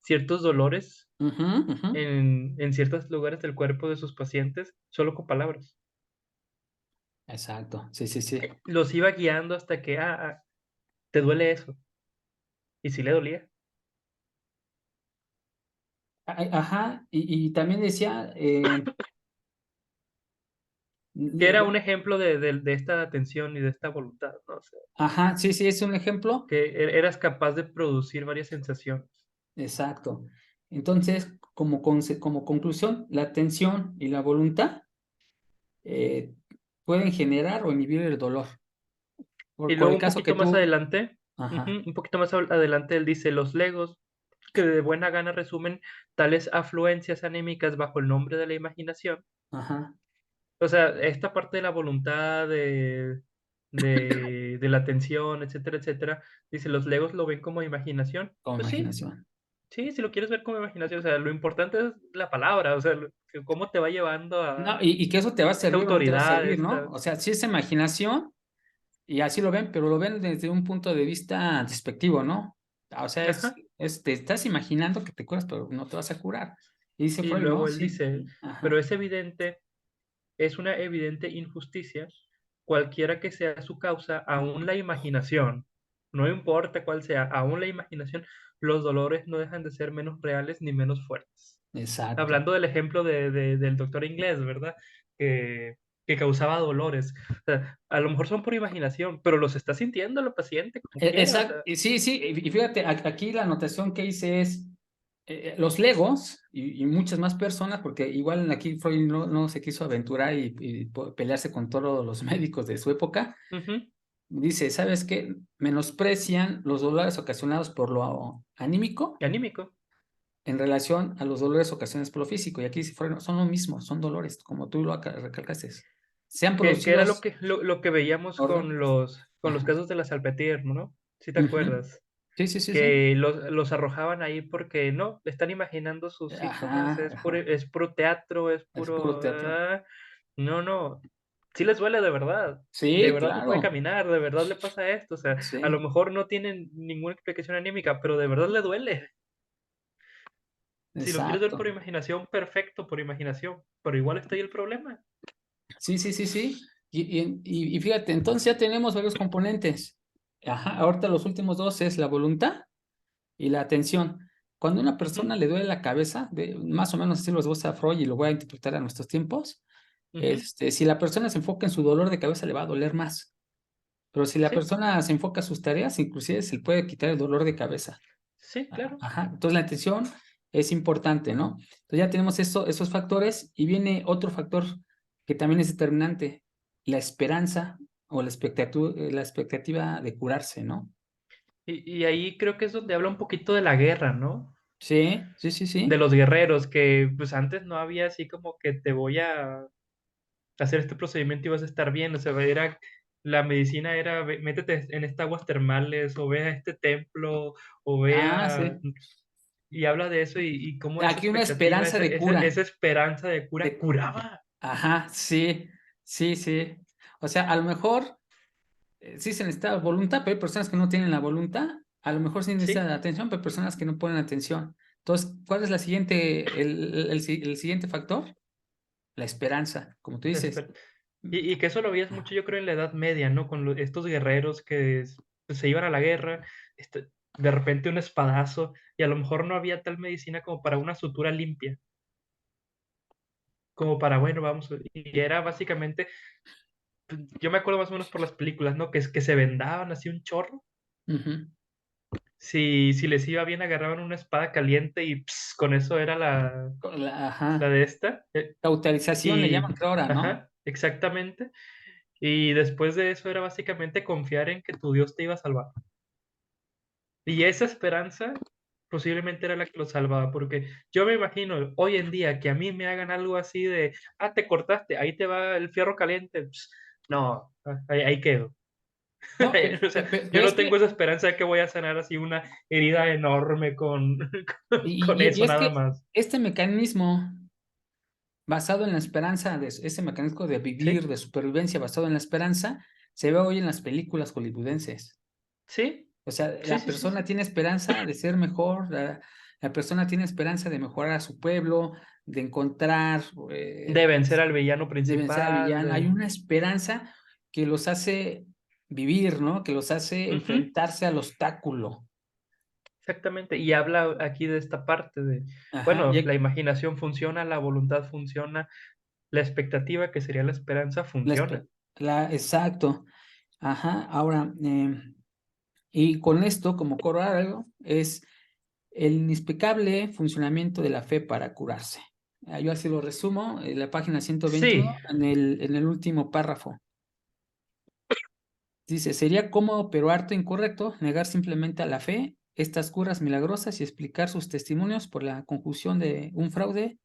ciertos dolores Ujú, ujú. en ciertos lugares del cuerpo de sus pacientes solo con palabras. Exacto, sí, sí, sí. Los iba guiando hasta que, te duele eso. Y sí le dolía. Ajá, y también decía, Que era un bueno, ejemplo de esta atención y de esta voluntad, ¿no? O sea, ajá, sí, sí, es un ejemplo. que eras capaz de producir varias sensaciones. Exacto. Entonces, como conclusión, la atención y la voluntad eh, pueden generar o inhibir el dolor. Y Por luego el un caso que poquito más tú, adelante, ajá, un poquito más adelante, él dice, los legos, que de buena gana resumen tales afluencias anímicas bajo el nombre de la imaginación. ajá, O sea, esta parte de la voluntad, de la atención, etcétera, etcétera, dice, los legos lo ven como imaginación. con Pues sí, imaginación. sí, si lo quieres ver como imaginación, o sea, lo importante es la palabra, o sea, que cómo te va llevando No, a y que eso te va a esta servir o no te va a autoridad, servir, ¿no? esta... O sea, sí es imaginación y así lo ven, pero lo ven desde un punto de vista despectivo, ¿no? O sea, Ajá. te estás imaginando que te curas, pero no te vas a curar. Y dice Y Freud, ¿no? luego él Sí, dice, pero ajá, es evidente, es una evidente injusticia, cualquiera que sea su causa, aún la imaginación, no importa cuál sea, aún la imaginación, los dolores no dejan de ser menos reales ni menos fuertes. exacto. Hablando del ejemplo del doctor inglés, ¿verdad? Que, que causaba dolores. O sea, a lo mejor son por imaginación, pero los está sintiendo el paciente como quiera. O Exacto, sea, sí, sí, y fíjate, aquí la anotación que hice es los legos y muchas más personas, porque igual aquí Freud no se quiso aventurar y pelearse con todos los médicos de su época. ujú, Dice, ¿sabes qué? Menosprecian los dolores ocasionados por lo anímico anímico. en relación a los dolores ocasionados por lo físico. Y aquí dice Freud, son lo mismo, son dolores, como tú lo recalcaste. Sean Que era producidos lo que veíamos orden. con los Ajá. casos de la Salpetier, ¿no? Si te Ujú. acuerdas. Sí, sí, sí, sí. Que los arrojaban ahí porque no, están imaginando sus síntomas, Ajá, ajá. es puro teatro, es Es puro puro... teatro. no, no, sí les duele de Sí, verdad no puede claro. caminar, de verdad le pasa esto, o sea, a lo Sí, mejor no tienen ninguna explicación anímica, pero de verdad le duele. Si lo quieres ver exacto. por imaginación, perfecto, por imaginación, pero igual está ahí el problema. Sí, sí, sí, sí. Y fíjate, entonces ya tenemos varios componentes. Ajá, ahorita los últimos dos es la voluntad y la atención. Cuando a una Ujú, persona le duele la cabeza, más o menos así lo esboza Freud y lo voy a interpretar a nuestros tiempos, ujú, si la persona se enfoca en su dolor de cabeza, le va a doler más. Pero si la sí, persona se enfoca en sus tareas, inclusive se le puede quitar el dolor de cabeza. sí, claro. Ajá, entonces la atención es importante, ¿no? Entonces ya tenemos esos factores y viene otro factor que también es determinante, la esperanza o la expectativa de curarse, ¿no? Y ahí creo que es donde habla un poquito de la guerra, ¿no? Sí, sí, sí, De sí. los guerreros, que pues antes no había así como que te voy a hacer este procedimiento y vas a estar bien, o sea, era, la medicina era, métete en estas aguas termales, o ve a este templo, o ve Ah, a... sí. Y habla de eso y cómo esa Aquí una expectativa, esperanza de cura. esa esperanza de cura de- curaba. ajá, sí, sí, sí. O sea, a lo mejor sí se necesita voluntad, pero hay personas que no tienen la voluntad. A lo mejor sí necesitan Sí, atención, pero hay personas que no ponen atención. Entonces, ¿cuál es el siguiente factor? La esperanza, como tú dices. esper- y que eso lo veías mucho, yo creo, en la Edad Media, ¿no? Con estos guerreros que pues, se iban a la guerra, de repente un espadazo, y a lo mejor no había tal medicina como para una sutura limpia, como para, bueno, vamos, y era básicamente, pues, yo me acuerdo más o menos por las películas, ¿no? Que se vendaban así un chorro. Ujú. Si les iba bien, agarraban una espada caliente y con eso era la Ajá. de esta. Cauterización le llaman Y, creo ahora, ¿no? ajá, exactamente. Y después de eso era básicamente confiar en que tu Dios te iba a salvar. Y esa esperanza posiblemente era la que lo salvaba, porque yo me imagino hoy en día que a mí me hagan algo así de, te cortaste, ahí te va el fierro caliente. No, ahí quedo. No, O sea, yo pero es no tengo que, esa esperanza de que voy a sanar así una herida enorme con, con y eso es nada que más. este mecanismo basado en la esperanza, ese mecanismo de vivir, ¿Sí? de supervivencia basado en la esperanza, se ve hoy en las películas hollywoodenses. ¿Sí? O sea, Sí, la sí, sí, persona sí. tiene esperanza de ser mejor, la persona tiene esperanza de mejorar a su pueblo, de encontrar, De vencer al villano de vencer al principal, villano. Hay una esperanza que los hace vivir, ¿no? Que los hace Ujú, enfrentarse al obstáculo. exactamente. Y habla aquí de esta parte de, Ajá, bueno, la imaginación funciona, la voluntad funciona, la expectativa, que sería la esperanza, la funciona. espe- exacto. Ajá, ahora, y con esto como corolario es el inexplicable funcionamiento de la fe para curarse. Yo así lo resumo en la página 121 Sí, en el último párrafo. Dice, sería cómodo pero harto incorrecto negar simplemente a la fe estas curas milagrosas y explicar sus testimonios por la conjunción de un fraude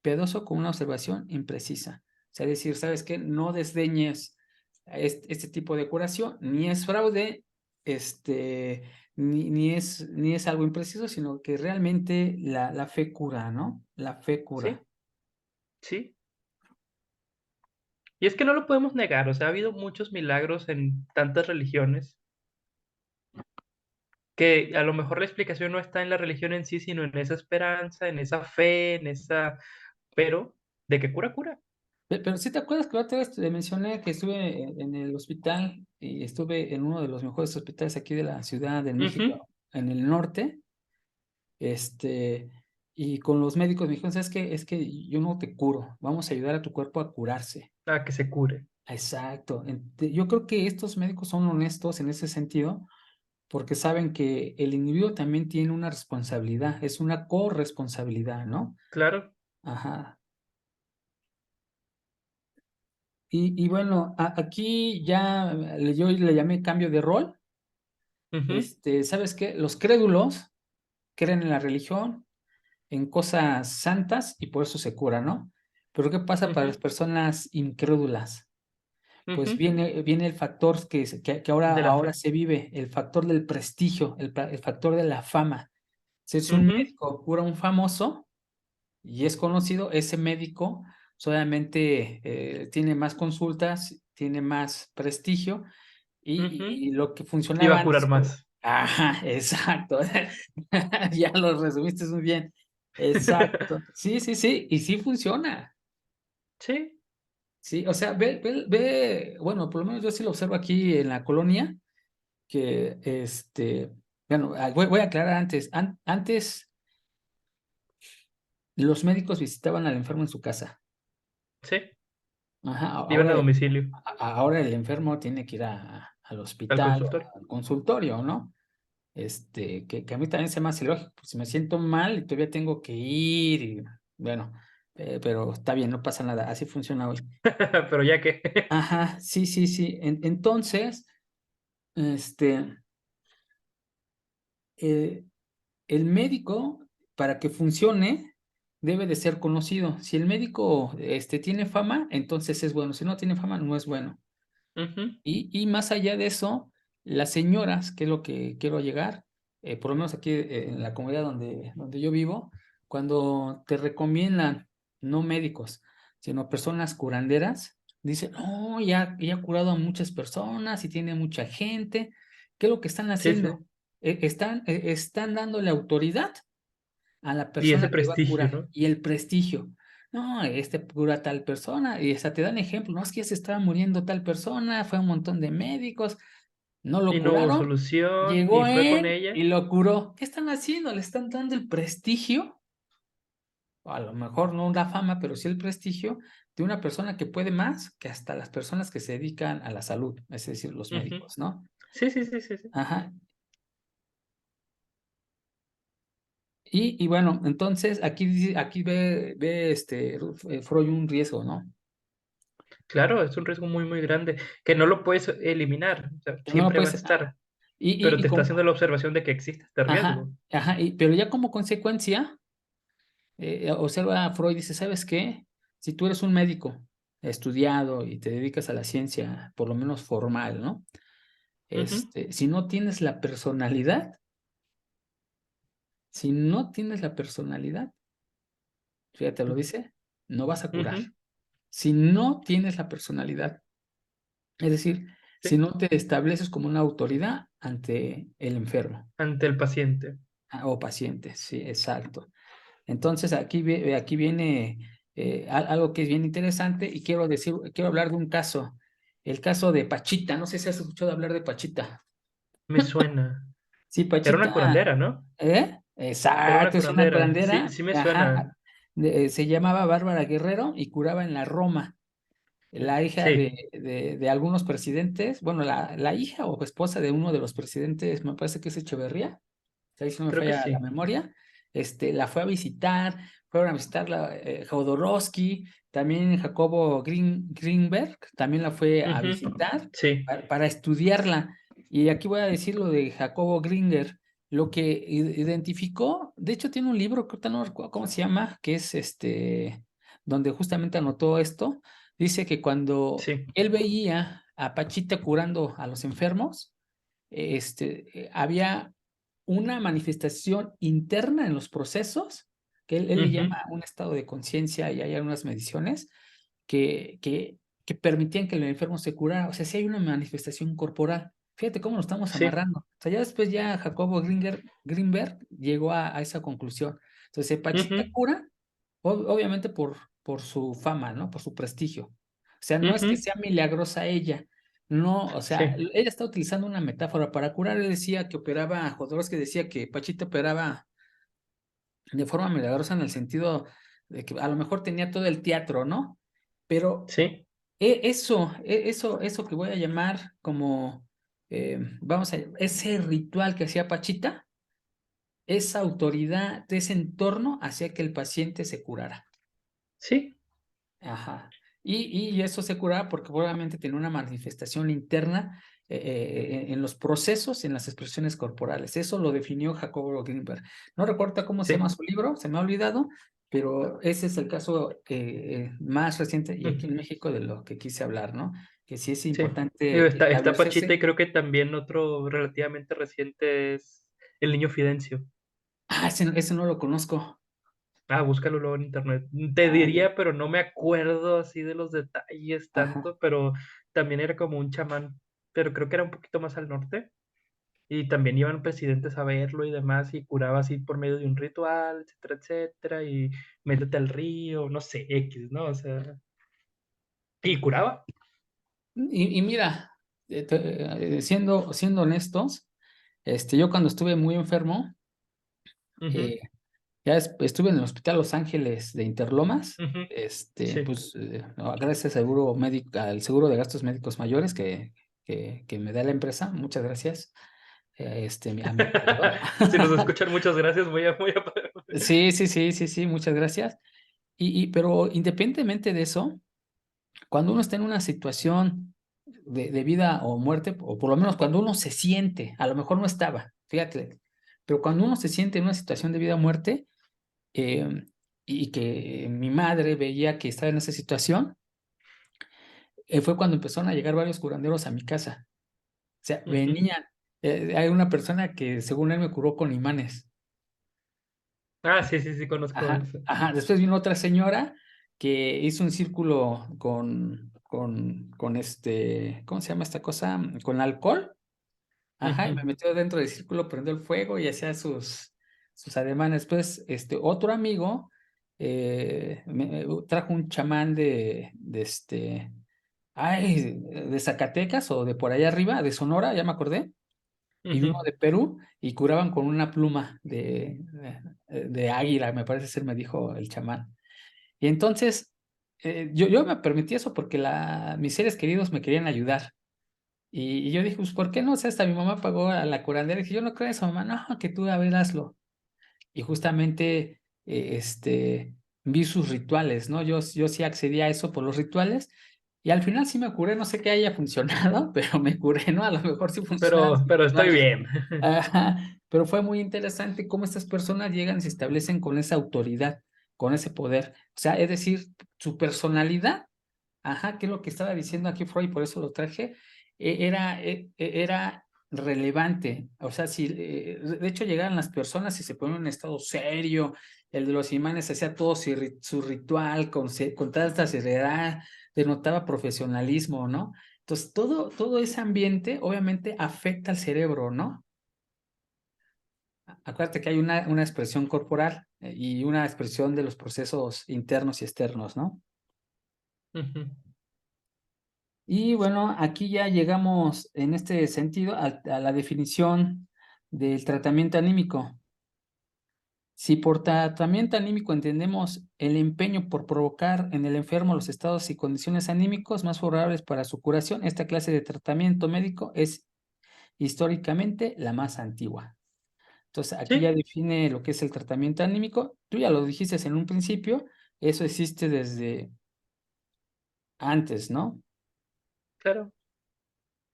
piadoso con una observación imprecisa. O sea, decir, ¿sabes qué? No desdeñes este tipo de curación, ni es fraude, ni es algo impreciso, sino que realmente la fe cura, ¿no? La fe cura. Sí, sí. Y es que no lo podemos negar, o sea, ha habido muchos milagros en tantas religiones que a lo mejor la explicación no está en la religión en sí, sino en esa esperanza, en esa fe, en esa... Pero, de que cura, cura. Pero sí te acuerdas que la otra vez te mencioné que estuve en el hospital y estuve en uno de los mejores hospitales aquí de la Ciudad de Ujú. México, en el norte, este, y con los médicos me dijeron, ¿sabes qué? Es que yo no te curo, vamos a ayudar a tu cuerpo a curarse. A que se cure. Exacto. Yo creo que estos médicos son honestos en ese sentido porque saben que el individuo también tiene una responsabilidad, es una corresponsabilidad, ¿no? Claro. Ajá. Y bueno, aquí ya yo le llamé cambio de rol. Ujú, ¿Sabes qué? Los crédulos creen en la religión, en cosas santas y por eso se curan, ¿no? Pero ¿qué pasa para las ujú, personas incrédulas? Pues ujú. viene el factor que De la ahora fe. se vive, el factor del prestigio, el factor de la fama. Si es un Ujú, médico cura a un famoso y es conocido, ese médico solamente tiene más consultas, tiene más prestigio ujú. y lo que Y va a funcionaba curar antes. más. Ajá, exacto. Ya lo resumiste muy bien. Exacto. Sí, sí, sí, y sí funciona. Sí, Sí, o sea, bueno, por lo menos yo sí lo observo aquí en la colonia, que bueno, voy a aclarar antes. Antes los médicos visitaban al enfermo en su casa. sí. Ajá, Iban a domicilio, ahora el enfermo tiene que ir al al hospital o consultorio. al consultorio, ¿no? Que a mí también se me hace lógico, pues si me siento mal y todavía tengo que ir, y bueno, pero está bien, no pasa nada, así funciona hoy. Pero ya que. Ajá, sí, sí, sí. Entonces, este, eh, el médico, para que funcione, debe de ser conocido. Si el médico, tiene fama, entonces es bueno. Si no tiene fama, no es bueno. Ujú, Y más allá de eso, las señoras, que es lo que quiero llegar, por lo menos aquí en la comunidad donde yo vivo, cuando te recomiendan, no médicos, sino personas curanderas, dicen, no, ya ha curado a muchas personas y tiene mucha gente. ¿Qué es lo que están sí, sí. haciendo? Están dándole autoridad a la Y ese persona que va a prestigio, curar ¿no? y el prestigio. No, cura a tal persona y hasta te dan ejemplo, no es que ya se estaba muriendo tal persona, fue un montón de médicos, no lo Y no hubo curaron, solución, y llegó fue con él ella, y lo curó. ¿Qué están haciendo? Le están dando el prestigio, o a lo mejor no la fama, pero sí el prestigio de una persona que puede más que hasta las personas que se dedican a la salud, es decir, los ujú. médicos, ¿no? Sí, sí, sí, sí, sí. Ajá. Y bueno, entonces aquí ve Freud un riesgo, ¿no? Claro, es un riesgo muy, muy grande, que no lo puedes eliminar, o sea, Que no lo siempre va a puedes. estar, Y, pero y, y te está como, haciendo la observación de que existe este ajá, riesgo. ajá, pero ya como consecuencia, observa a Freud, dice, ¿sabes qué? Si tú eres un médico estudiado y te dedicas a la ciencia, por lo menos formal, ¿no? Ujú, Si no tienes la personalidad, si no tienes la personalidad, fíjate, lo dice, no vas a curar. ujú, Si no tienes la personalidad, es decir, si sí, no te estableces como una autoridad ante el enfermo ante el paciente. o paciente, sí, exacto. Entonces aquí viene algo que es bien interesante y quiero hablar de un caso, el caso de Pachita. No sé si has escuchado hablar de Pachita. Me suena. Sí, Era una Pachita, curandera, ¿no? Era una exacto, es una curandera. Sí, curandera, sí me ajá, suena. se llamaba Bárbara Guerrero y curaba en la Roma, la hija Sí, de algunos presidentes, bueno, la hija o esposa de uno de los presidentes, me parece que es Echeverría, ahí se me creo que falla la sí. memoria. la fue a visitar, fueron a visitar Jodorowsky, también Jacobo Greenberg, también la fue a Ujú. visitar Sí, para estudiarla. Y aquí voy a decir lo de Jacobo Greenberg, lo que identificó, de hecho tiene un libro, que ahorita no recuerdo cómo se llama, que es donde justamente anotó esto, dice que cuando sí. él veía a Pachita curando a los enfermos, había una manifestación interna en los procesos, que él le Ujú. llama un estado de conciencia, y hay algunas mediciones que, que, que permitían que el enfermo se curara. O sea, sí hay una manifestación corporal. Fíjate cómo lo estamos Sí, amarrando. O sea, ya después ya Jacobo Greenberg llegó a esa conclusión. Entonces, Pachita ujú, cura, obviamente por su fama, ¿no? Por su prestigio. O sea, no es que ujú, sea milagrosa ella, no, o sea, sí, ella está utilizando una metáfora para curar. Él decía que operaba, Jodorowsky decía que Pachita operaba de forma milagrosa en el sentido de que a lo mejor tenía todo el teatro, ¿no? Pero sí, eso que voy a llamar como, vamos a, ese ritual que hacía Pachita, esa autoridad de ese entorno hacía que el paciente se curara. sí, Ajá. Y eso se curaba porque probablemente tenía una manifestación interna en los procesos, en las expresiones corporales. Eso lo definió Jacobo Greenberg. No recuerdo cómo se llama sí. su libro, se me ha olvidado, pero ese es el caso más reciente y aquí Ujú. en México de lo que quise hablar, ¿no? Que sí es Sí. Digo, importante está Pachita establecerse. y creo que también otro relativamente reciente es El Niño Fidencio. Ah, ese no lo conozco. Ah, búscalo luego en internet. Te Ah, ya. diría, pero no me acuerdo así de los detalles Ajá. tanto, pero también era como un chamán, pero creo que era un poquito más al norte. Y también iban presidentes a verlo y demás, y curaba así por medio de un ritual, etcétera, etcétera, y métete al río, no sé, X, ¿no? O sea, y curaba. Y mira, siendo honestos, yo cuando estuve muy enfermo, Ujú, eh, estuve en el Hospital Los Ángeles de Interlomas, ujú, sí, pues no, gracias al seguro médico, al seguro de gastos médicos mayores que me da la empresa, muchas gracias, a mi proveedor. Si nos escuchan, muchas gracias, voy a Sí, sí, sí, sí, sí, muchas gracias. Pero independientemente de eso, cuando uno está en una situación de vida o muerte, o por lo menos cuando uno se siente, a lo mejor no estaba, fíjate, pero cuando uno se siente en una situación de vida o muerte, eh, y que mi madre veía que estaba en esa situación, fue cuando empezaron a llegar varios curanderos a mi casa. O sea, Ujú, venían. Hay una persona que según él me curó con imanes. ah, sí, sí, sí, conozco Ajá, eso. ajá. Después vino otra señora que hizo un círculo con ¿cómo se llama esta cosa? Con alcohol. Ajá, y Ujú, me metió dentro del círculo, prendió el fuego y hacía sus ademanes. Después, otro amigo trajo un chamán de Zacatecas o de por allá arriba, de Sonora, ya me acordé, y uno ujú. de Perú, y curaban con una pluma de águila, me parece ser, me dijo el chamán. Y entonces, yo me permití eso porque mis seres queridos me querían ayudar. Y yo dije, pues, ¿por qué no? O sea, hasta mi mamá pagó a la curandera. Y dije, yo no creo en eso, mamá. No, que tú, a ver, hazlo. Y justamente, vi sus rituales, ¿no? Yo sí accedí a eso por los rituales. Y al final sí me curé, no sé qué haya funcionado, pero me curé, ¿no? A lo mejor sí funcionan los Pero estoy rituales. bien. Ajá. Pero fue muy interesante cómo estas personas llegan y se establecen con esa autoridad, con ese poder. O sea, es decir, su personalidad. Ajá, que es lo que estaba diciendo aquí Freud, por eso lo traje, era relevante. O sea, si de hecho llegaban las personas y se ponían en un estado serio, el de los imanes hacía todo su ritual con tanta seriedad, denotaba profesionalismo, ¿no? Entonces, todo ese ambiente obviamente afecta al cerebro, ¿no? Acuérdate que hay una expresión corporal y una expresión de los procesos internos y externos, ¿no? Ujú, Y bueno, aquí ya llegamos en este sentido a la definición del tratamiento anímico. Si por tratamiento anímico entendemos el empeño por provocar en el enfermo los estados y condiciones anímicos más favorables para su curación, esta clase de tratamiento médico es históricamente la más antigua. Entonces, aquí ya Sí, define lo que es el tratamiento anímico. Tú ya lo dijiste en un principio, eso existe desde antes, ¿no? claro.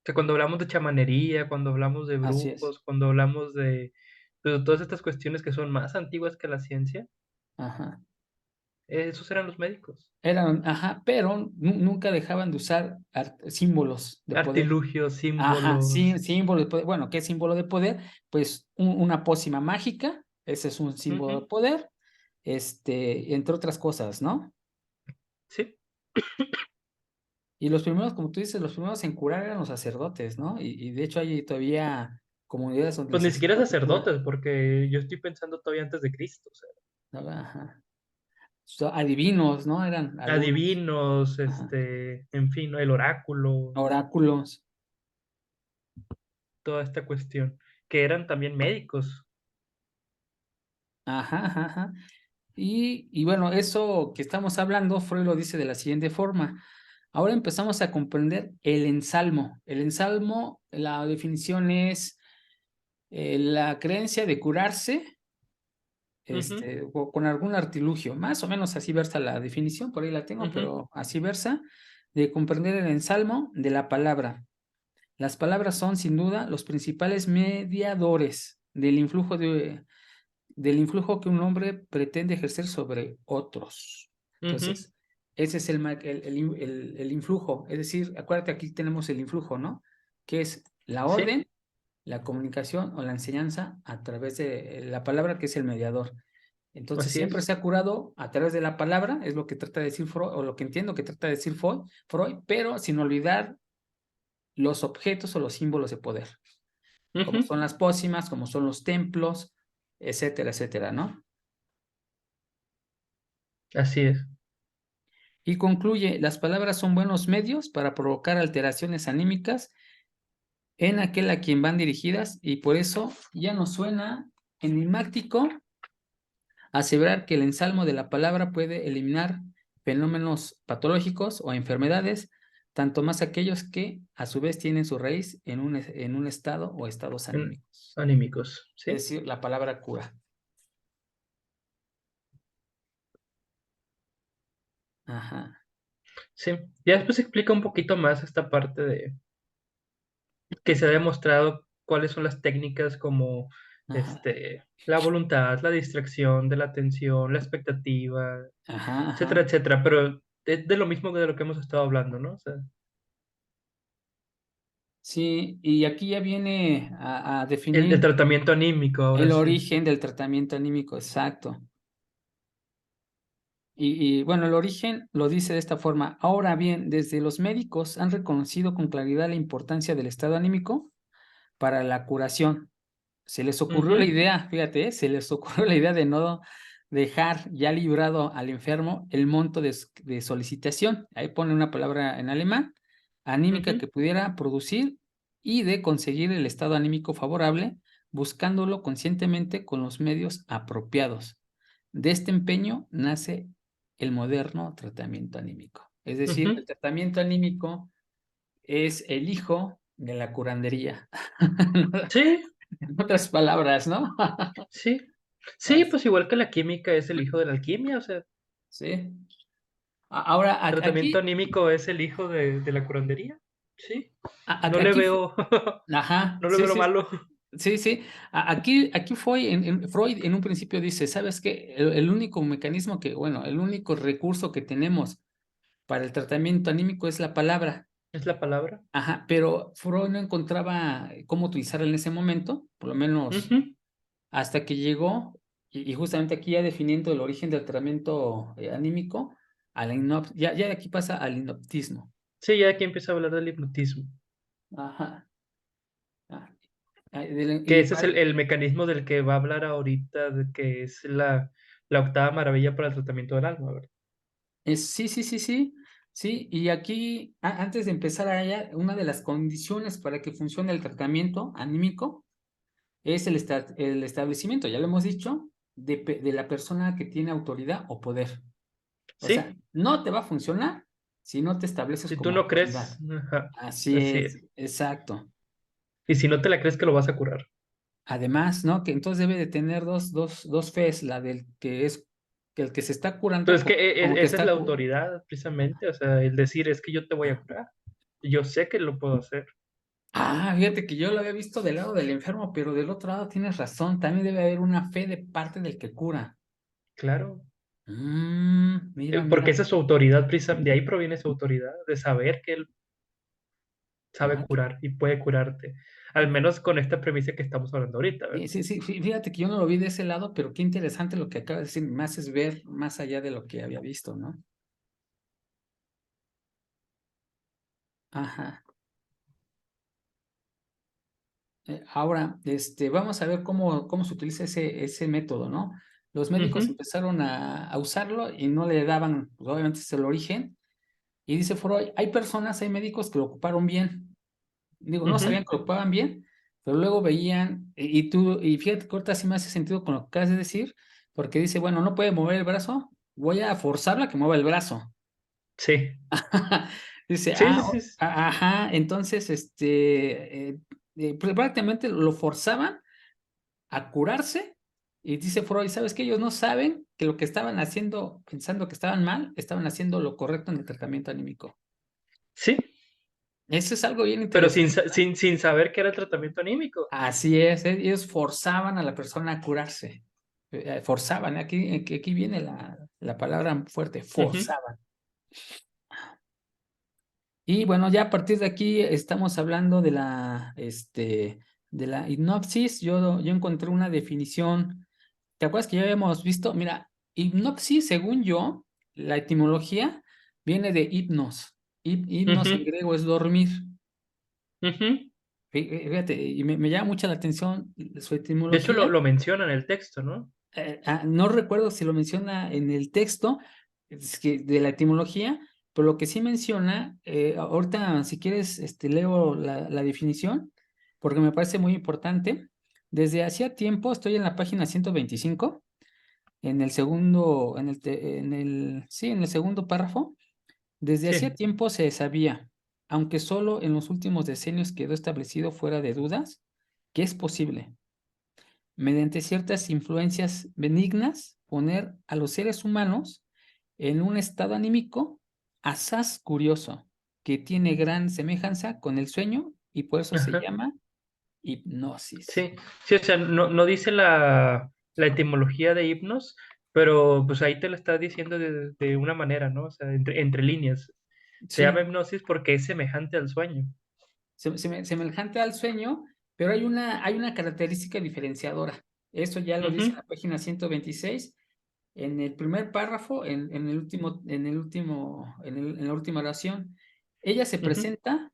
Que cuando hablamos de chamanería, cuando hablamos de Así es. brujos, cuando hablamos de todas estas cuestiones que son más antiguas que la ciencia, Ajá. esos eran los médicos. Ajá, pero nunca dejaban de usar símbolos de poder. Artilugios, Ajá, sí, símbolos. símbolo de poder. Bueno, ¿qué es símbolo de poder? Pues una pócima mágica, ese es un símbolo de Ujú, poder, entre otras cosas, ¿no? sí. Y los primeros, como tú dices, los primeros en curar eran los sacerdotes, ¿no? Y de hecho hay todavía comunidades donde el Pues ni siquiera sacerdote cura. sacerdotes, porque yo estoy pensando todavía antes de Cristo, o sea, ¿No? Ajá. Adivinos, ¿no? Eran algunos. adivinos, Ajá. en fin, ¿no? El oráculo, Oráculos. toda esta cuestión, que eran también médicos. Ajá, ajá, ajá. Y bueno, eso que estamos hablando, Freud lo dice de la siguiente forma. Ahora empezamos a comprender el ensalmo. El ensalmo, la definición es la creencia de curarse Ujú, o con algún artilugio. Más o menos así versa la definición, por ahí la tengo, ujú, pero así versa, de comprender el ensalmo de la palabra. Las palabras son, sin duda, los principales mediadores del influjo que un hombre pretende ejercer sobre otros. ujú. Entonces, ese es el influjo. Es decir, acuérdate, aquí tenemos el influjo, ¿no? Que es la Sí, orden, la comunicación o la enseñanza a través de la palabra, que es el mediador. Entonces, así siempre es. se ha curado a través de la palabra, es lo que trata de decir Freud, o lo que entiendo que trata de decir Freud, pero sin olvidar los objetos o los símbolos de poder, como Ujú, son las pócimas, como son los templos, etcétera, etcétera, ¿no? así es. Y concluye, las palabras son buenos medios para provocar alteraciones anímicas en aquel a quien van dirigidas y por eso ya nos suena enigmático aseverar que el ensalmo de la palabra puede eliminar fenómenos patológicos o enfermedades, tanto más aquellos que a su vez tienen su raíz en un estado o estados anímicos. Anímicos, Es ¿sí? decir, la palabra cura. Ajá, Sí. Ya después explica un poquito más esta parte de que se ha demostrado cuáles son las técnicas como ajá, la voluntad, la distracción de la atención, la expectativa, ajá, etcétera, ajá. etcétera. Pero es de lo mismo que de lo que hemos estado hablando, ¿no? O sea, Sí, y aquí ya viene a el definir tratamiento anímico, ahora el sí. origen del tratamiento anímico, exacto. Y bueno, el origen lo dice de esta forma. Ahora bien, desde los médicos han reconocido con claridad la importancia del estado anímico para la curación. Se les ocurrió la Ujú, idea, fíjate, se les ocurrió la idea de no dejar ya librado al enfermo el monto de solicitación. Ahí pone una palabra en alemán, anímica ujú, que pudiera producir y de conseguir el estado anímico favorable, buscándolo conscientemente con los medios apropiados. De este empeño nace el moderno tratamiento anímico. Es decir, el ujú. tratamiento anímico es el hijo de la curandería. Sí, En otras palabras, ¿no? sí. Sí, Así, pues igual que la química es el hijo de la alquimia, o sea, sí. Ahora, tratamiento anímico es el hijo de la curandería. Sí, no le aquí, veo, ajá, no le sí, veo lo sí, malo. sí, sí. Aquí fue, Freud en un principio dice, ¿sabes qué? El único mecanismo que, bueno, el único recurso que tenemos para el tratamiento anímico es la palabra. ¿Es la palabra? Ajá, pero Freud no encontraba cómo utilizarla en ese momento, por lo menos Ujú. hasta que llegó, y justamente aquí ya definiendo el origen del tratamiento anímico, ya de aquí pasa al hipnotismo. Sí, ya aquí empieza a hablar del hipnotismo, Ajá. Ah, que y ese es el mecanismo del que va a hablar ahorita, de que es la octava maravilla para el tratamiento del alma, ¿verdad? sí, sí, sí, sí, sí, y aquí, antes de empezar allá, una de las condiciones para que funcione el tratamiento anímico es el establecimiento, ya lo hemos dicho, de la persona que tiene autoridad o poder. O sea, Sí, no te va a funcionar si no te estableces si tú como no autoridad. crees, ajá, Así así es, es. exacto. Y si no te la crees que lo vas a curar. Además, ¿no? Que entonces debe de tener dos fees, la del que es que el que se está Pero curando es que como que esa es está la autoridad, precisamente, o sea, el decir es que yo te voy a curar. Yo sé que lo puedo hacer, Fíjate que yo lo había visto del lado del enfermo, pero del otro lado tienes razón, también debe haber una fe de parte del que cura. claro. Mira, Porque mira. esa es su autoridad, de ahí proviene su autoridad, de saber que él sabe Ah, curar y puede curarte. Al menos con esta premisa que estamos hablando ahorita, sí, ¿verdad? sí, sí, fíjate que yo no lo vi de ese lado, pero qué interesante lo que acabas de decir, me haces ver más allá de lo que había visto, ¿no? Ajá. Ahora, vamos a ver cómo se utiliza ese método, ¿no? Los médicos Ujú, empezaron a usarlo y no le daban, pues, obviamente, es el origen. Y dice Freud, hay personas, hay médicos que lo ocuparon bien. Digo, no sabían ujú. que lo ocupaban bien, pero luego veían, y fíjate que ahorita sí me hace sentido con lo que acabas de decir, porque dice, bueno, no puede mover el brazo, voy a forzarla a que mueva el brazo. Sí, Dice, sí, sí, sí. Sí. ajá, entonces, pues, prácticamente lo forzaban a curarse. Y dice Freud, ¿sabes qué? Ellos no saben que lo que estaban haciendo, pensando que estaban mal, estaban haciendo lo correcto en el tratamiento anímico. Sí, Eso es algo bien pero interesante, ¿verdad? sin saber que era el tratamiento anímico. Así es, ellos forzaban a la persona a curarse. Forzaban, aquí viene la palabra fuerte, Ujú, forzaban. Y bueno, ya a partir de aquí estamos hablando de la hipnosis. Yo encontré una definición. ¿Te acuerdas que ya habíamos visto? Mira, hipnosis, según yo, la etimología viene de hipnos. Hipnos en ujú, griego es dormir. ujú. Fíjate, y me llama mucho la atención su De hecho, etimología. lo menciona en el texto, ¿no? No recuerdo si lo menciona en el texto de la etimología, pero lo que sí menciona, ahorita si quieres, leo la definición, porque me parece muy importante. Desde hacía tiempo, estoy en la página 125, en el segundo, sí, en el segundo párrafo. Desde hacía Sí. tiempo se sabía, aunque solo en los últimos decenios quedó establecido fuera de dudas, que es posible mediante ciertas influencias benignas, poner a los seres humanos en un estado anímico asaz curioso, que tiene gran semejanza con el sueño y por eso se Ajá. llama hipnosis. Sí, sí, o sea, no dice la etimología de hipnos, pero pues ahí te lo está diciendo de una manera, ¿no? O sea, entre líneas. Se llama Sí, hipnosis porque es semejante al sueño. semejante al sueño, pero hay una característica diferenciadora. Eso ya lo dice en Ujú, la página 126, en el primer párrafo, en la última oración. Ella se ujú. presenta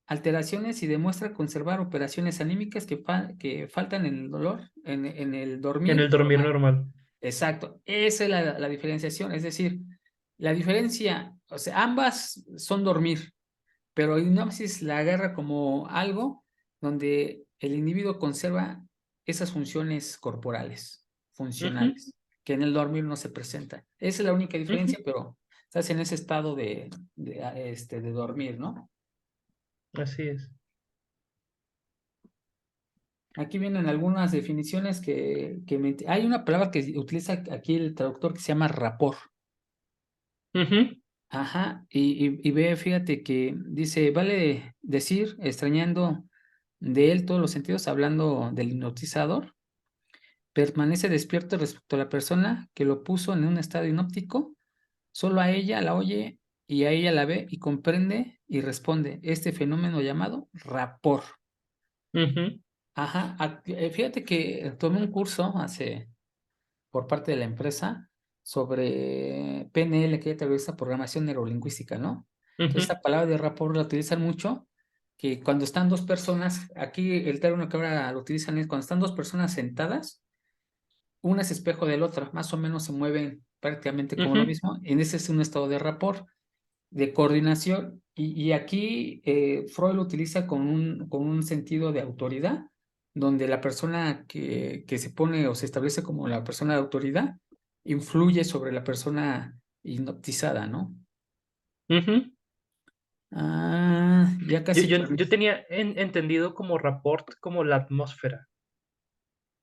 alteraciones y demuestra conservar operaciones anímicas que faltan en el dolor, en el En dormir el dormir normal. normal. Exacto, esa es la diferenciación, es decir, la diferencia, o sea, ambas son dormir, pero hipnosis la agarra como algo donde el individuo conserva esas funciones corporales, Ujú, funcionales, que en el dormir no se presentan. Esa es la única ujú. diferencia, pero estás en ese estado de dormir, ¿no? Así es. Aquí vienen algunas definiciones hay una palabra que utiliza aquí el traductor que se llama rapport. Ujú, Ajá, y ve, fíjate que dice, vale decir, extrañando de él todos los sentidos, hablando del hipnotizador, permanece despierto respecto a la persona que lo puso en un estado hipnóptico, solo a ella la oye y a ella la ve y comprende y responde este fenómeno llamado rapport. ujú, Ajá, fíjate que tomé un curso por parte de la empresa sobre PNL, que ya te esta programación neurolingüística, ¿no? Entonces, ujú, esta palabra de rapport la utilizan mucho, que cuando están dos personas, aquí el término que ahora lo utilizan es cuando están dos personas sentadas, una es espejo de la otra, más o menos se mueven prácticamente como lo ujú, mismo, en ese es un estado de rapport, de coordinación, y aquí Freud lo utiliza con un sentido de autoridad, donde la persona que se pone o se establece como la persona de autoridad influye sobre la persona hipnotizada, ¿no? ujú. Ya Yo, casi yo, termino. yo tenía entendido como rapport como la atmósfera.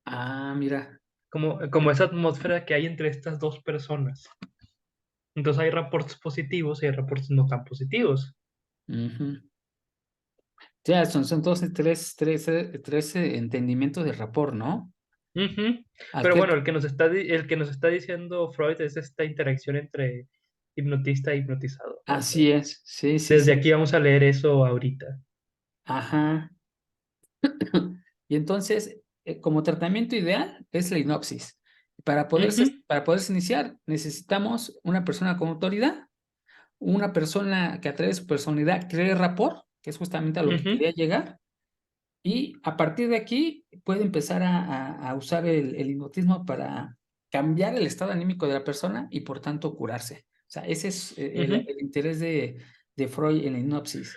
Ah, mira. como esa atmósfera que hay entre estas dos personas. Entonces hay reportes positivos y hay reportes no tan positivos. Ujú. Ya, son entonces tres entendimientos de rapport, ¿no? Ujú. Al Pero que, bueno, el que nos está diciendo Freud es esta interacción entre hipnotista e hipnotizado, ¿no? así es, sí, sí, Desde sí. aquí vamos a leer eso ahorita. Ajá. Y entonces, como tratamiento ideal es la hipnosis. Ujú, Para poderse iniciar, necesitamos una persona con autoridad, una persona que a través de su personalidad cree rapport, que es justamente a lo que ujú. quería llegar, y a partir de aquí puede empezar a usar el hipnotismo para cambiar el estado anímico de la persona y por tanto curarse. O sea, ese es Ujú. el interés de Freud en la hipnosis.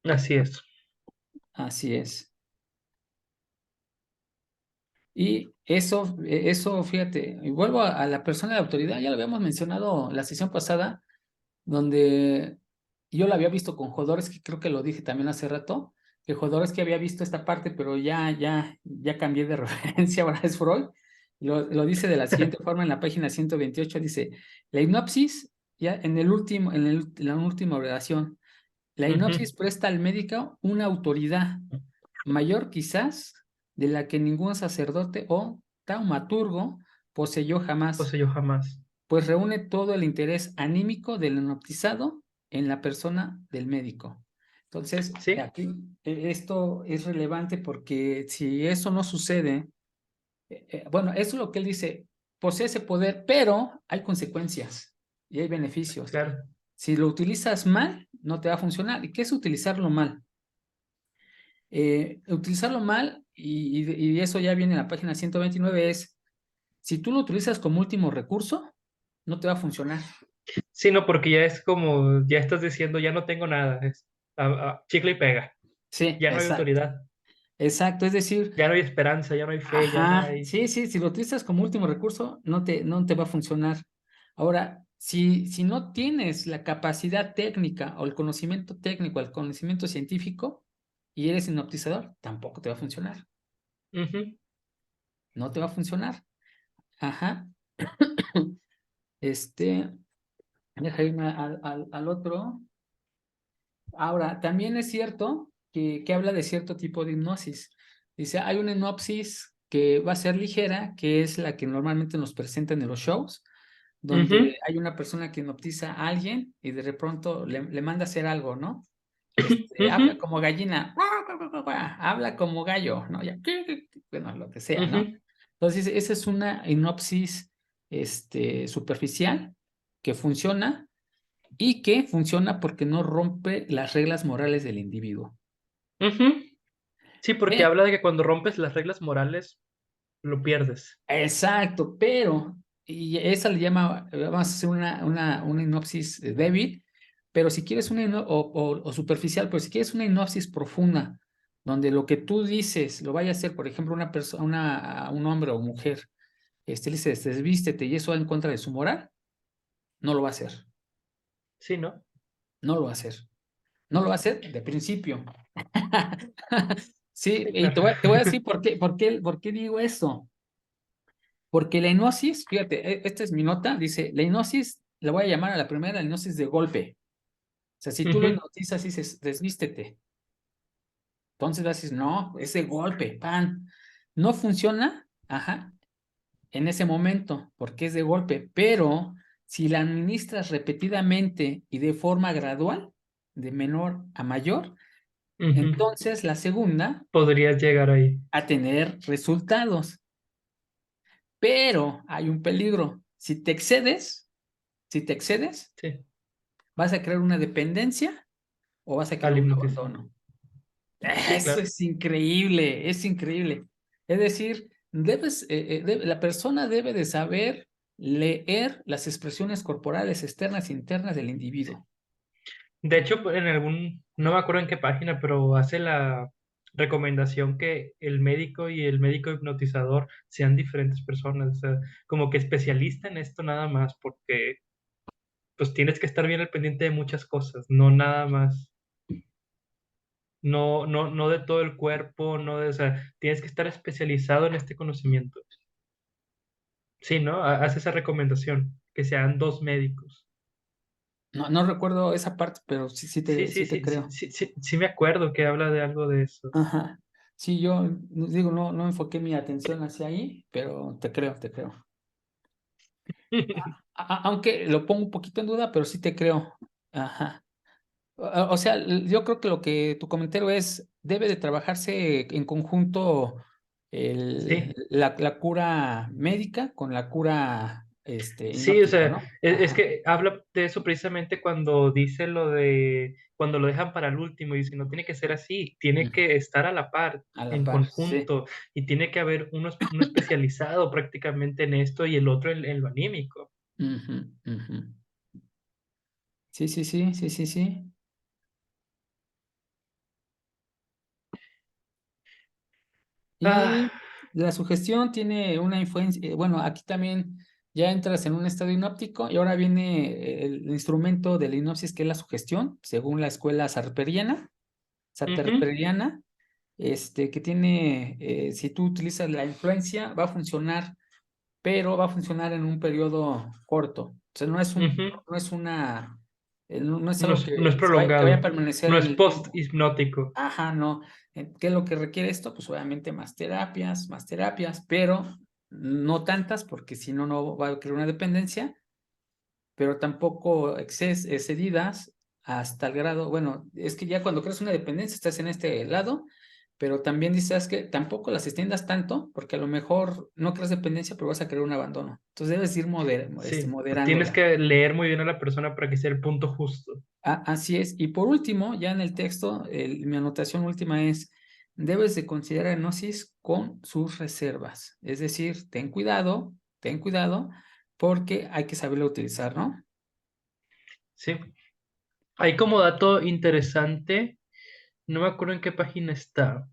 Así es. Así es. Y eso, fíjate, y vuelvo a la persona de autoridad, ya lo habíamos mencionado la sesión pasada, donde yo lo había visto con Jodorowsky, que creo que lo dije también hace rato, que Jodorowsky había visto esta parte, pero ya cambié de referencia, ahora es Freud. Lo dice de la siguiente forma en la página 128, dice, la hipnosis, ya en la última oración, la Ujú. hipnosis presta al médico una autoridad mayor quizás de la que ningún sacerdote o taumaturgo poseyó jamás, Pues yo jamás. pues reúne todo el interés anímico del hipnotizado en la persona del médico. Entonces, ¿Sí? aquí esto es relevante porque si eso no sucede, bueno, eso es lo que él dice, posee ese poder, pero hay consecuencias y hay beneficios. Claro. Si lo utilizas mal, no te va a funcionar. ¿Y qué es utilizarlo mal? Utilizarlo mal, y eso ya viene en la página 129, es, si tú lo utilizas como último recurso, no te va a funcionar. Sí, no, porque ya es como, ya estás diciendo, ya no tengo nada. Es chicle y pega. Sí, Ya no hay exacto, autoridad. exacto, es decir, Ya no hay esperanza, ya no hay fe, ya no ajá, hay. sí, sí, si lo utilizas como último recurso, no te va a funcionar. Ahora, si no tienes la capacidad técnica o el conocimiento técnico, el conocimiento científico, y eres hipnotizador, tampoco te va a funcionar. Ujú, No te va a funcionar. Ajá. Este, Deja irme al otro. Ahora, también es cierto que habla de cierto tipo de hipnosis. Dice, hay una hipnosis que va a ser ligera, que es la que normalmente nos presentan en los shows, ujú, donde hay una persona que hipnotiza a alguien y de pronto le manda a hacer algo, ¿no? ujú, Habla como gallina, habla como gallo, ¿no? Ya, bueno, lo que sea, ¿no? ujú, Entonces, esa es una hipnosis, superficial que funciona y que funciona porque no rompe las reglas morales del individuo. ujú. Sí, porque Eh, habla de que cuando rompes las reglas morales, lo pierdes. exacto, pero, y esa le llama, vamos a hacer una hipnosis débil, pero si quieres o superficial, pero si quieres una hipnosis profunda, donde lo que tú dices lo vaya a hacer, por ejemplo, una persona, un hombre o mujer, le dices, desvístete y eso va en contra de su moral, no lo va a hacer, Sí, ¿no? no lo va a hacer, no lo va a hacer de principio. Sí, Sí, y claro. te voy a decir por qué digo esto. Porque la hipnosis, fíjate, esta es mi nota, dice, la hipnosis, la voy a llamar a la primera la hipnosis de golpe. O sea, si tú lo Ujú, hipnotizas y dices, desvístete, entonces vas a decir, no, es de golpe, pan. No funciona, ajá, en ese momento, porque es de golpe, pero si la administras repetidamente y de forma gradual, de menor a mayor, ujú. entonces la segunda Podrías llegar ahí. a tener resultados. Pero hay un peligro. Si te excedes, Sí, vas a crear una dependencia o vas a crear al un hipnotismo. abandono. Sí, Eso claro. es increíble, es increíble. Es decir, la persona debe de saber leer las expresiones corporales externas e internas del individuo. De hecho, no me acuerdo en qué página, pero hace la recomendación que el médico y el médico hipnotizador sean diferentes personas, o sea, como que especialista en esto nada más, porque pues tienes que estar bien al pendiente de muchas cosas, no nada más no de todo el cuerpo, no de, o sea, tienes que estar especializado en este conocimiento. Sí, ¿no? Hace esa recomendación, que sean dos médicos. No, no recuerdo esa parte, pero Sí, sí, sí te sí, sí, creo. sí, sí, sí me acuerdo que habla de algo de eso. Ajá. Sí, yo digo, no enfoqué mi atención hacia ahí, pero te creo, te creo. Aunque lo pongo un poquito en duda, pero sí te creo. Ajá. O sea, yo creo que lo que tu comentario es, debe de trabajarse en conjunto Sí, la cura médica con la cura sí, o hipnótica, sea, ¿no? es Ajá. que habla de eso precisamente cuando dice lo de, cuando lo dejan para el último, y dice, no tiene que ser así, tiene Ujú. que estar a la par, A la en par, sí. conjunto, y tiene que haber uno especializado prácticamente en esto y el otro en lo anímico. Ujú, ujú. Sí, sí, sí, sí, sí, sí. Ah, Y la sugestión tiene una influencia, bueno, aquí también ya entras en un estado hipnóptico y ahora viene el instrumento de la hipnosis que es la sugestión, según la escuela ujú, sartoriana, que tiene, si tú utilizas la influencia, va a funcionar, pero va a funcionar en un periodo corto. O sea, ujú. no es una, no es No algo es, no es que vaya a prolongado, permanecer no en es el tiempo. post-hipnótico. Ajá, no. ¿Qué es lo que requiere esto? Pues obviamente más terapias, pero no tantas, porque si no, no va a crear una dependencia, pero tampoco excedidas hasta el grado, bueno, es que ya cuando creas una dependencia estás en este lado, pero también dices que tampoco las extiendas tanto, porque a lo mejor no creas dependencia, pero vas a crear un abandono. Entonces debes ir Sí, tienes moderándola. que leer muy bien a la persona para que sea el punto justo. Así es. Y por último, ya en el texto, mi anotación última es, debes de considerar gnosis con sus reservas. Es decir, ten cuidado, porque hay que saberlo utilizar, ¿no? Sí. Hay como dato interesante, no me acuerdo en qué página está,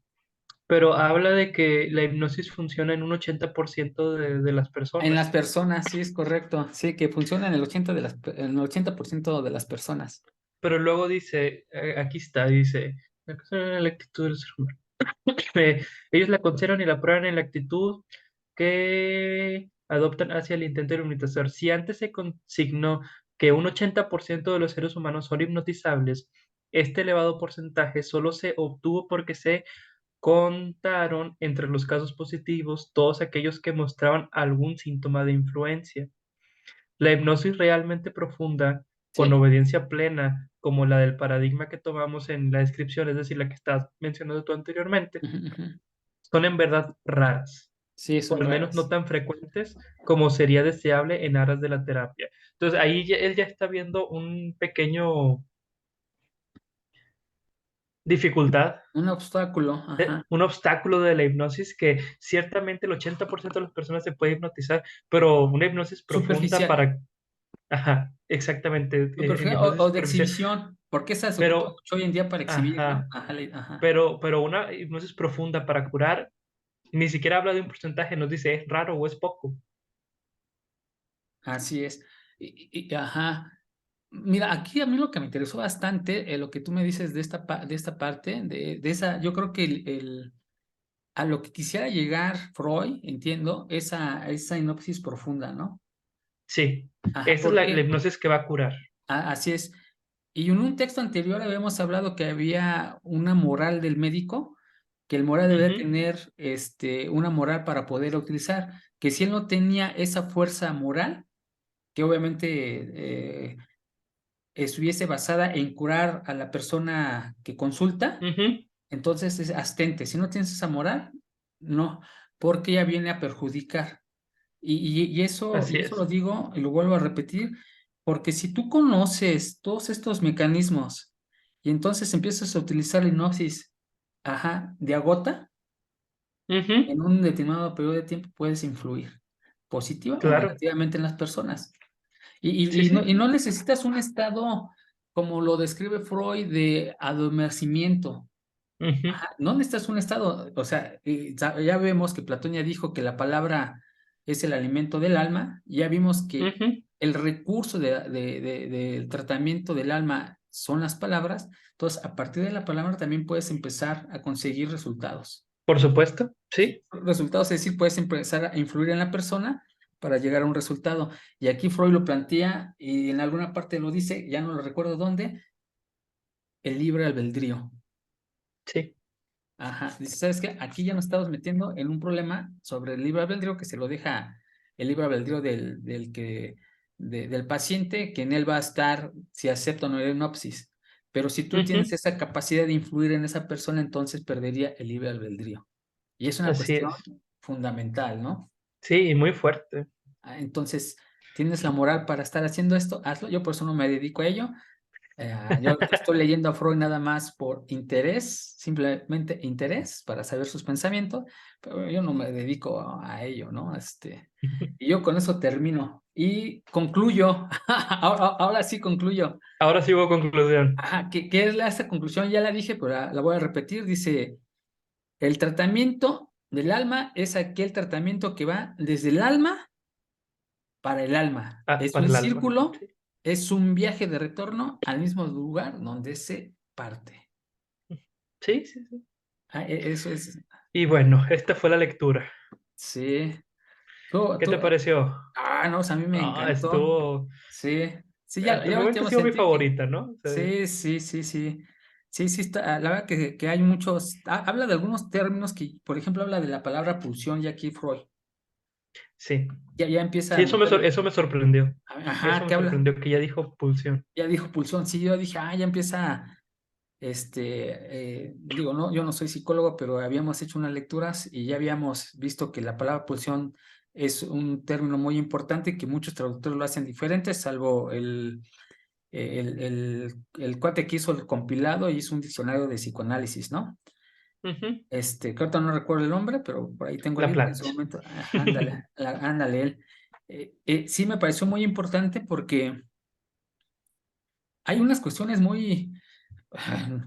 pero habla de que la hipnosis funciona en un 80% de las En las personas. personas, sí, es correcto. Sí, que funciona en el 80% de las personas. Pero luego dice, aquí está, dice, la cosa en la actitud del ser humano. Ellos la consideran y la prueban en la actitud que adoptan hacia el intento de hipnotizar. Si antes se consignó que un 80% de los seres humanos son hipnotizables, este elevado porcentaje solo se obtuvo porque se contaron entre los casos positivos todos aquellos que mostraban algún síntoma de influencia. La hipnosis realmente profunda, con Sí. obediencia plena, como la del paradigma que tomamos en la descripción, es decir, la que estás mencionando tú anteriormente, Ujú, ujú. son en verdad raras, Sí, o son al menos no raras. tan frecuentes como sería deseable en aras de la terapia. Entonces ahí él ya está viendo un pequeño dificultad, Un obstáculo, ajá. un obstáculo de la hipnosis que ciertamente el 80% de las personas se puede hipnotizar, pero una hipnosis profunda Superficial. para... Ajá, exactamente, Superficial hipnosis o de superficial, exhibición, porque esa se ocupa pero... mucho hoy en día para exhibir, ¿no? Ajá, Ajá, ajá. pero una hipnosis profunda para curar ni siquiera habla de un porcentaje, nos dice es raro o es poco. Así es. Ajá. Mira, aquí a mí lo que me interesó bastante, lo que tú me dices de de esta parte, de esa, yo creo que a lo que quisiera llegar Freud, entiendo, esa hipnosis profunda, ¿no? Sí, Ajá, esa es la porque hipnosis que va a curar. así es. Y en un texto anterior habíamos hablado que había una moral del médico, que el moral debe Ujú, tener una moral para poder utilizar, que si él no tenía esa fuerza moral, que obviamente estuviese basada en curar a la persona que consulta, ujú, entonces es astente. Si no tienes esa moral, no, porque ella viene a perjudicar. Y así eso lo es. digo y lo vuelvo a repetir, porque si tú conoces todos estos mecanismos y entonces empiezas a utilizar la hipnosis, ajá, de agota, Ujú, en un determinado periodo de tiempo puedes influir positiva o claro, negativamente en las personas. sí, sí. Y no necesitas un estado como lo describe Freud de adormecimiento. Ujú, Ajá, no necesitas un estado, o sea, ya vemos que Platón ya dijo que la palabra es el alimento del alma, ya vimos que ujú, el recurso del tratamiento del alma son las palabras. Entonces, a partir de la palabra también puedes empezar a conseguir resultados. Por supuesto, sí. Resultados, es decir, puedes empezar a influir en la persona para llegar a un resultado. Y aquí Freud lo plantea y en alguna parte lo dice, ya no lo recuerdo dónde, el libre albedrío. Sí. Ajá, dice, ¿sabes qué? Aquí ya nos estamos metiendo en un problema sobre el libre albedrío que se lo deja el libre albedrío del paciente, que en él va a estar si acepta o no la hipnosis. Pero si tú tienes Ujú. esa capacidad de influir en esa persona, entonces perdería el libre albedrío. Y es una Así cuestión es. fundamental, ¿no? Sí, y muy fuerte. Entonces, ¿tienes la moral para estar haciendo esto? Hazlo. Yo por eso no me dedico a ello. Yo ahorita estoy leyendo a Freud nada más por interés, simplemente interés para saber sus pensamientos, pero yo no me dedico a ello, ¿no? Y yo con eso termino y concluyo. Ahora sí concluyo. Ahora sí hubo conclusión. Ajá, ¿qué es esa conclusión? Ya la dije, pero la voy a repetir. Dice, el tratamiento del alma es aquel tratamiento que va desde el alma para el alma. Ah, Es para un el alma. círculo, Sí. es un viaje de retorno al mismo lugar donde se parte. Sí, sí, sí. Eso es, Y bueno, esta fue la lectura. sí. Tú, ¿Qué te tú, pareció? no, o sea, a mí me Ah, encantó. estuvo. Sí, sí, Hasta el ya momento ha último sido mi sentí que, favorita, ¿no? O sea, sí, sí, sí, sí. Sí, sí, está, la verdad que hay muchos, habla de algunos términos que, por ejemplo, habla de la palabra pulsión y aquí Freud, sí. ya empieza Sí, a meter, eso me sorprendió. ajá, Eso que me habla, sorprendió que ya dijo pulsión. ya dijo pulsión, sí, yo dije, ya empieza. Digo, no, yo no soy psicólogo, pero habíamos hecho unas lecturas y ya habíamos visto que la palabra pulsión es un término muy importante y que muchos traductores lo hacen diferente, salvo el cuate que hizo el compilado y hizo un diccionario de psicoanálisis, ¿no? Ujú. Que ahorita no recuerdo el nombre, pero por ahí tengo el La libro en su plancha. momento. Ándale, ándale él. Sí me pareció muy importante porque hay unas cuestiones muy,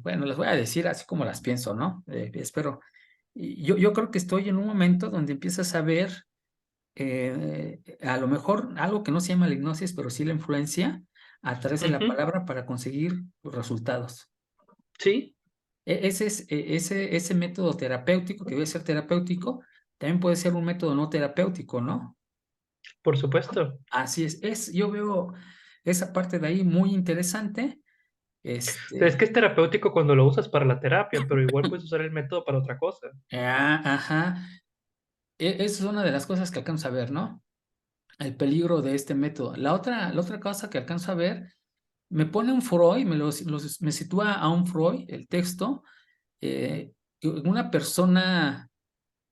bueno, las voy a decir así como las pienso, ¿no? Espero. Y yo creo que estoy en un momento donde empiezas a ver, a lo mejor algo que no se llama la hipnosis, pero sí la influencia a través de la Ujú. palabra para conseguir los resultados. Sí, Ese método terapéutico, que debe ser terapéutico, también puede ser un método no terapéutico, ¿no? por supuesto. Así yo veo esa parte de ahí muy interesante. O sea, es Este, que es terapéutico cuando lo usas para la terapia, pero igual puedes usar el método para otra cosa. ajá. Esa es una de las cosas que alcanzo a ver, ¿no? El peligro de este método. La otra cosa que alcanzo a ver, me pone un Freud, me sitúa a un Freud, el texto, una persona,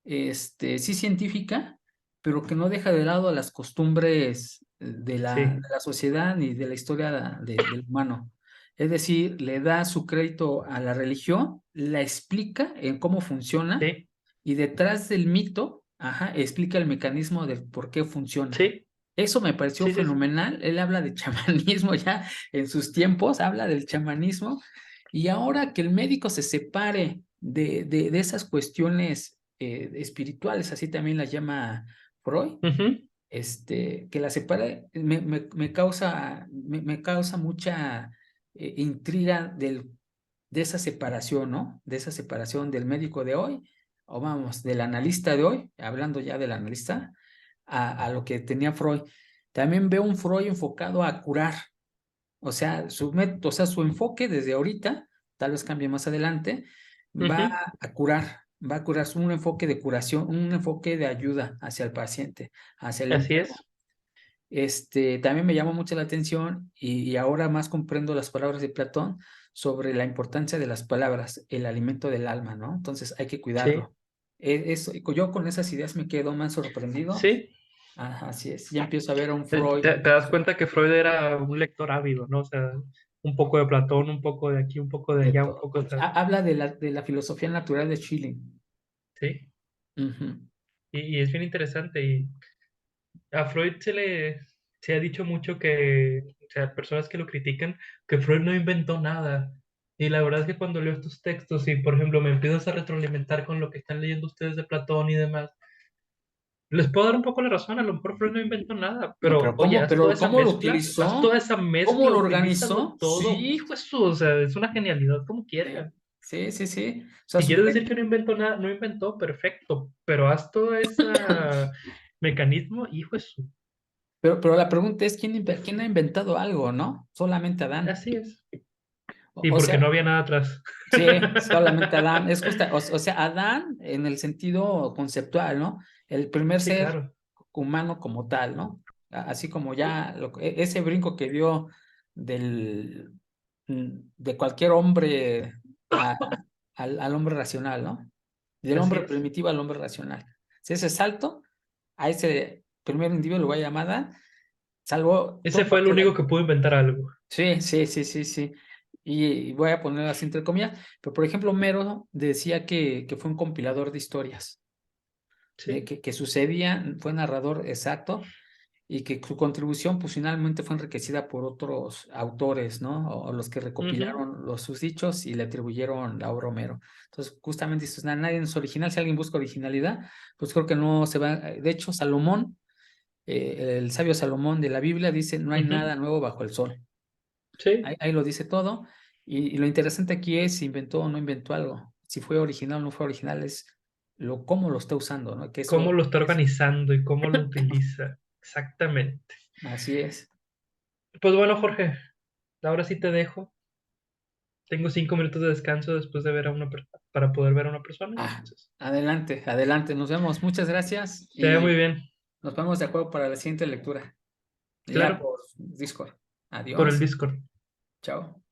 sí científica, pero que no deja de lado las costumbres de Sí, la sociedad ni de la historia del humano. Es decir, le da su crédito a la religión, la explica en cómo funciona sí, y detrás del mito, ajá, explica el mecanismo del por qué funciona. sí, Eso me pareció sí, sí, sí. fenomenal. Él habla de chamanismo ya en sus tiempos, habla del chamanismo. Y ahora que el médico se separe de esas cuestiones espirituales, así también las llama Freud, Ujú. que la separe, me causa mucha intriga de esa separación, ¿no? De esa separación del médico de hoy, o vamos, del analista de hoy, hablando ya del analista, a lo que tenía Freud. También veo un Freud enfocado a curar, o sea, su enfoque desde ahorita, tal vez cambie más adelante, va Ujú. a curar, va a curar un enfoque de curación, un enfoque de ayuda hacia el paciente, hacia el Así enfermo. es. También me llama mucho la atención y ahora más comprendo las palabras de Platón sobre la importancia de las palabras, el alimento del alma, ¿no? Entonces hay que Sí, cuidarlo. Yo con esas ideas me quedo más sorprendido. sí. Ajá, así es. Ya empiezo a ver a un Te, Freud. te das cuenta que Freud era un lector ávido, ¿no? O sea, un poco de Platón, un poco de aquí, un poco de De allá, un todo. poco de... Habla de la filosofía natural de Schilling. Sí, Ujú. y es bien interesante. Y a Freud se ha dicho mucho que, o sea, personas que lo critican, que Freud no inventó nada. Y la verdad es que cuando leo estos textos y, por ejemplo, me empiezas a retroalimentar con lo que están leyendo ustedes de Platón y demás, Les puedo dar un poco la razón, a lo mejor Freud no inventó nada, No, pero oye, pero ¿cómo lo haz toda utilizó? esa ¿Cómo mezcla, lo utilízalo organizó? todo, Sí, hijo de su, o sea, es una genialidad como sí, quiera. sí, sí, sí. O sea, Si quieres decir que no inventó nada, no inventó, perfecto, pero haz todo ese mecanismo, hijo de su. pero la pregunta es, ¿quién ha inventado algo, no? Solamente Adán. Así es. O, Y o porque no sea, había nada atrás. sí, solamente Adán. Es justa, o sea, Adán en el sentido conceptual, ¿no? El primer Sí, ser claro. humano como tal, ¿no? Así como ya ese brinco que dio de cualquier hombre al hombre racional, ¿no? Del Así hombre es. primitivo al hombre racional. Si ese salto a ese primer individuo lo voy a llamar Adán, salvó Ese todo fue lo el que único que pudo inventar algo. Sí, sí, sí, sí, sí. Y voy a poner así entre comillas, pero por ejemplo, Homero decía que fue un compilador de historias, Sí. que sucedía, fue narrador exacto y que su contribución pues finalmente fue enriquecida por otros autores, ¿no? O los que Ujú. recopilaron sus dichos y le atribuyeron la obra a Homero. Entonces, justamente dices, nadie es original, si alguien busca originalidad, pues creo que no se va. De hecho, Salomón, el sabio Salomón de la Biblia dice, no hay Ujú. nada nuevo bajo el sol. Sí. Ahí lo dice todo. Y lo interesante aquí es si inventó o no inventó algo. Si fue original o no fue original, es cómo lo está usando, ¿no? Que Cómo eso lo está es. organizando y cómo lo utiliza. Exactamente. Así es. Pues bueno, Jorge, ahora sí te dejo. Tengo 5 minutos de descanso después de ver a una persona, para poder ver a una persona. Ah, Entonces, adelante, adelante. Nos vemos. Muchas gracias te ve muy y bien. nos ponemos de acuerdo para la siguiente lectura. Ya Claro, por Discord. por el Adiós. Discord. Chao.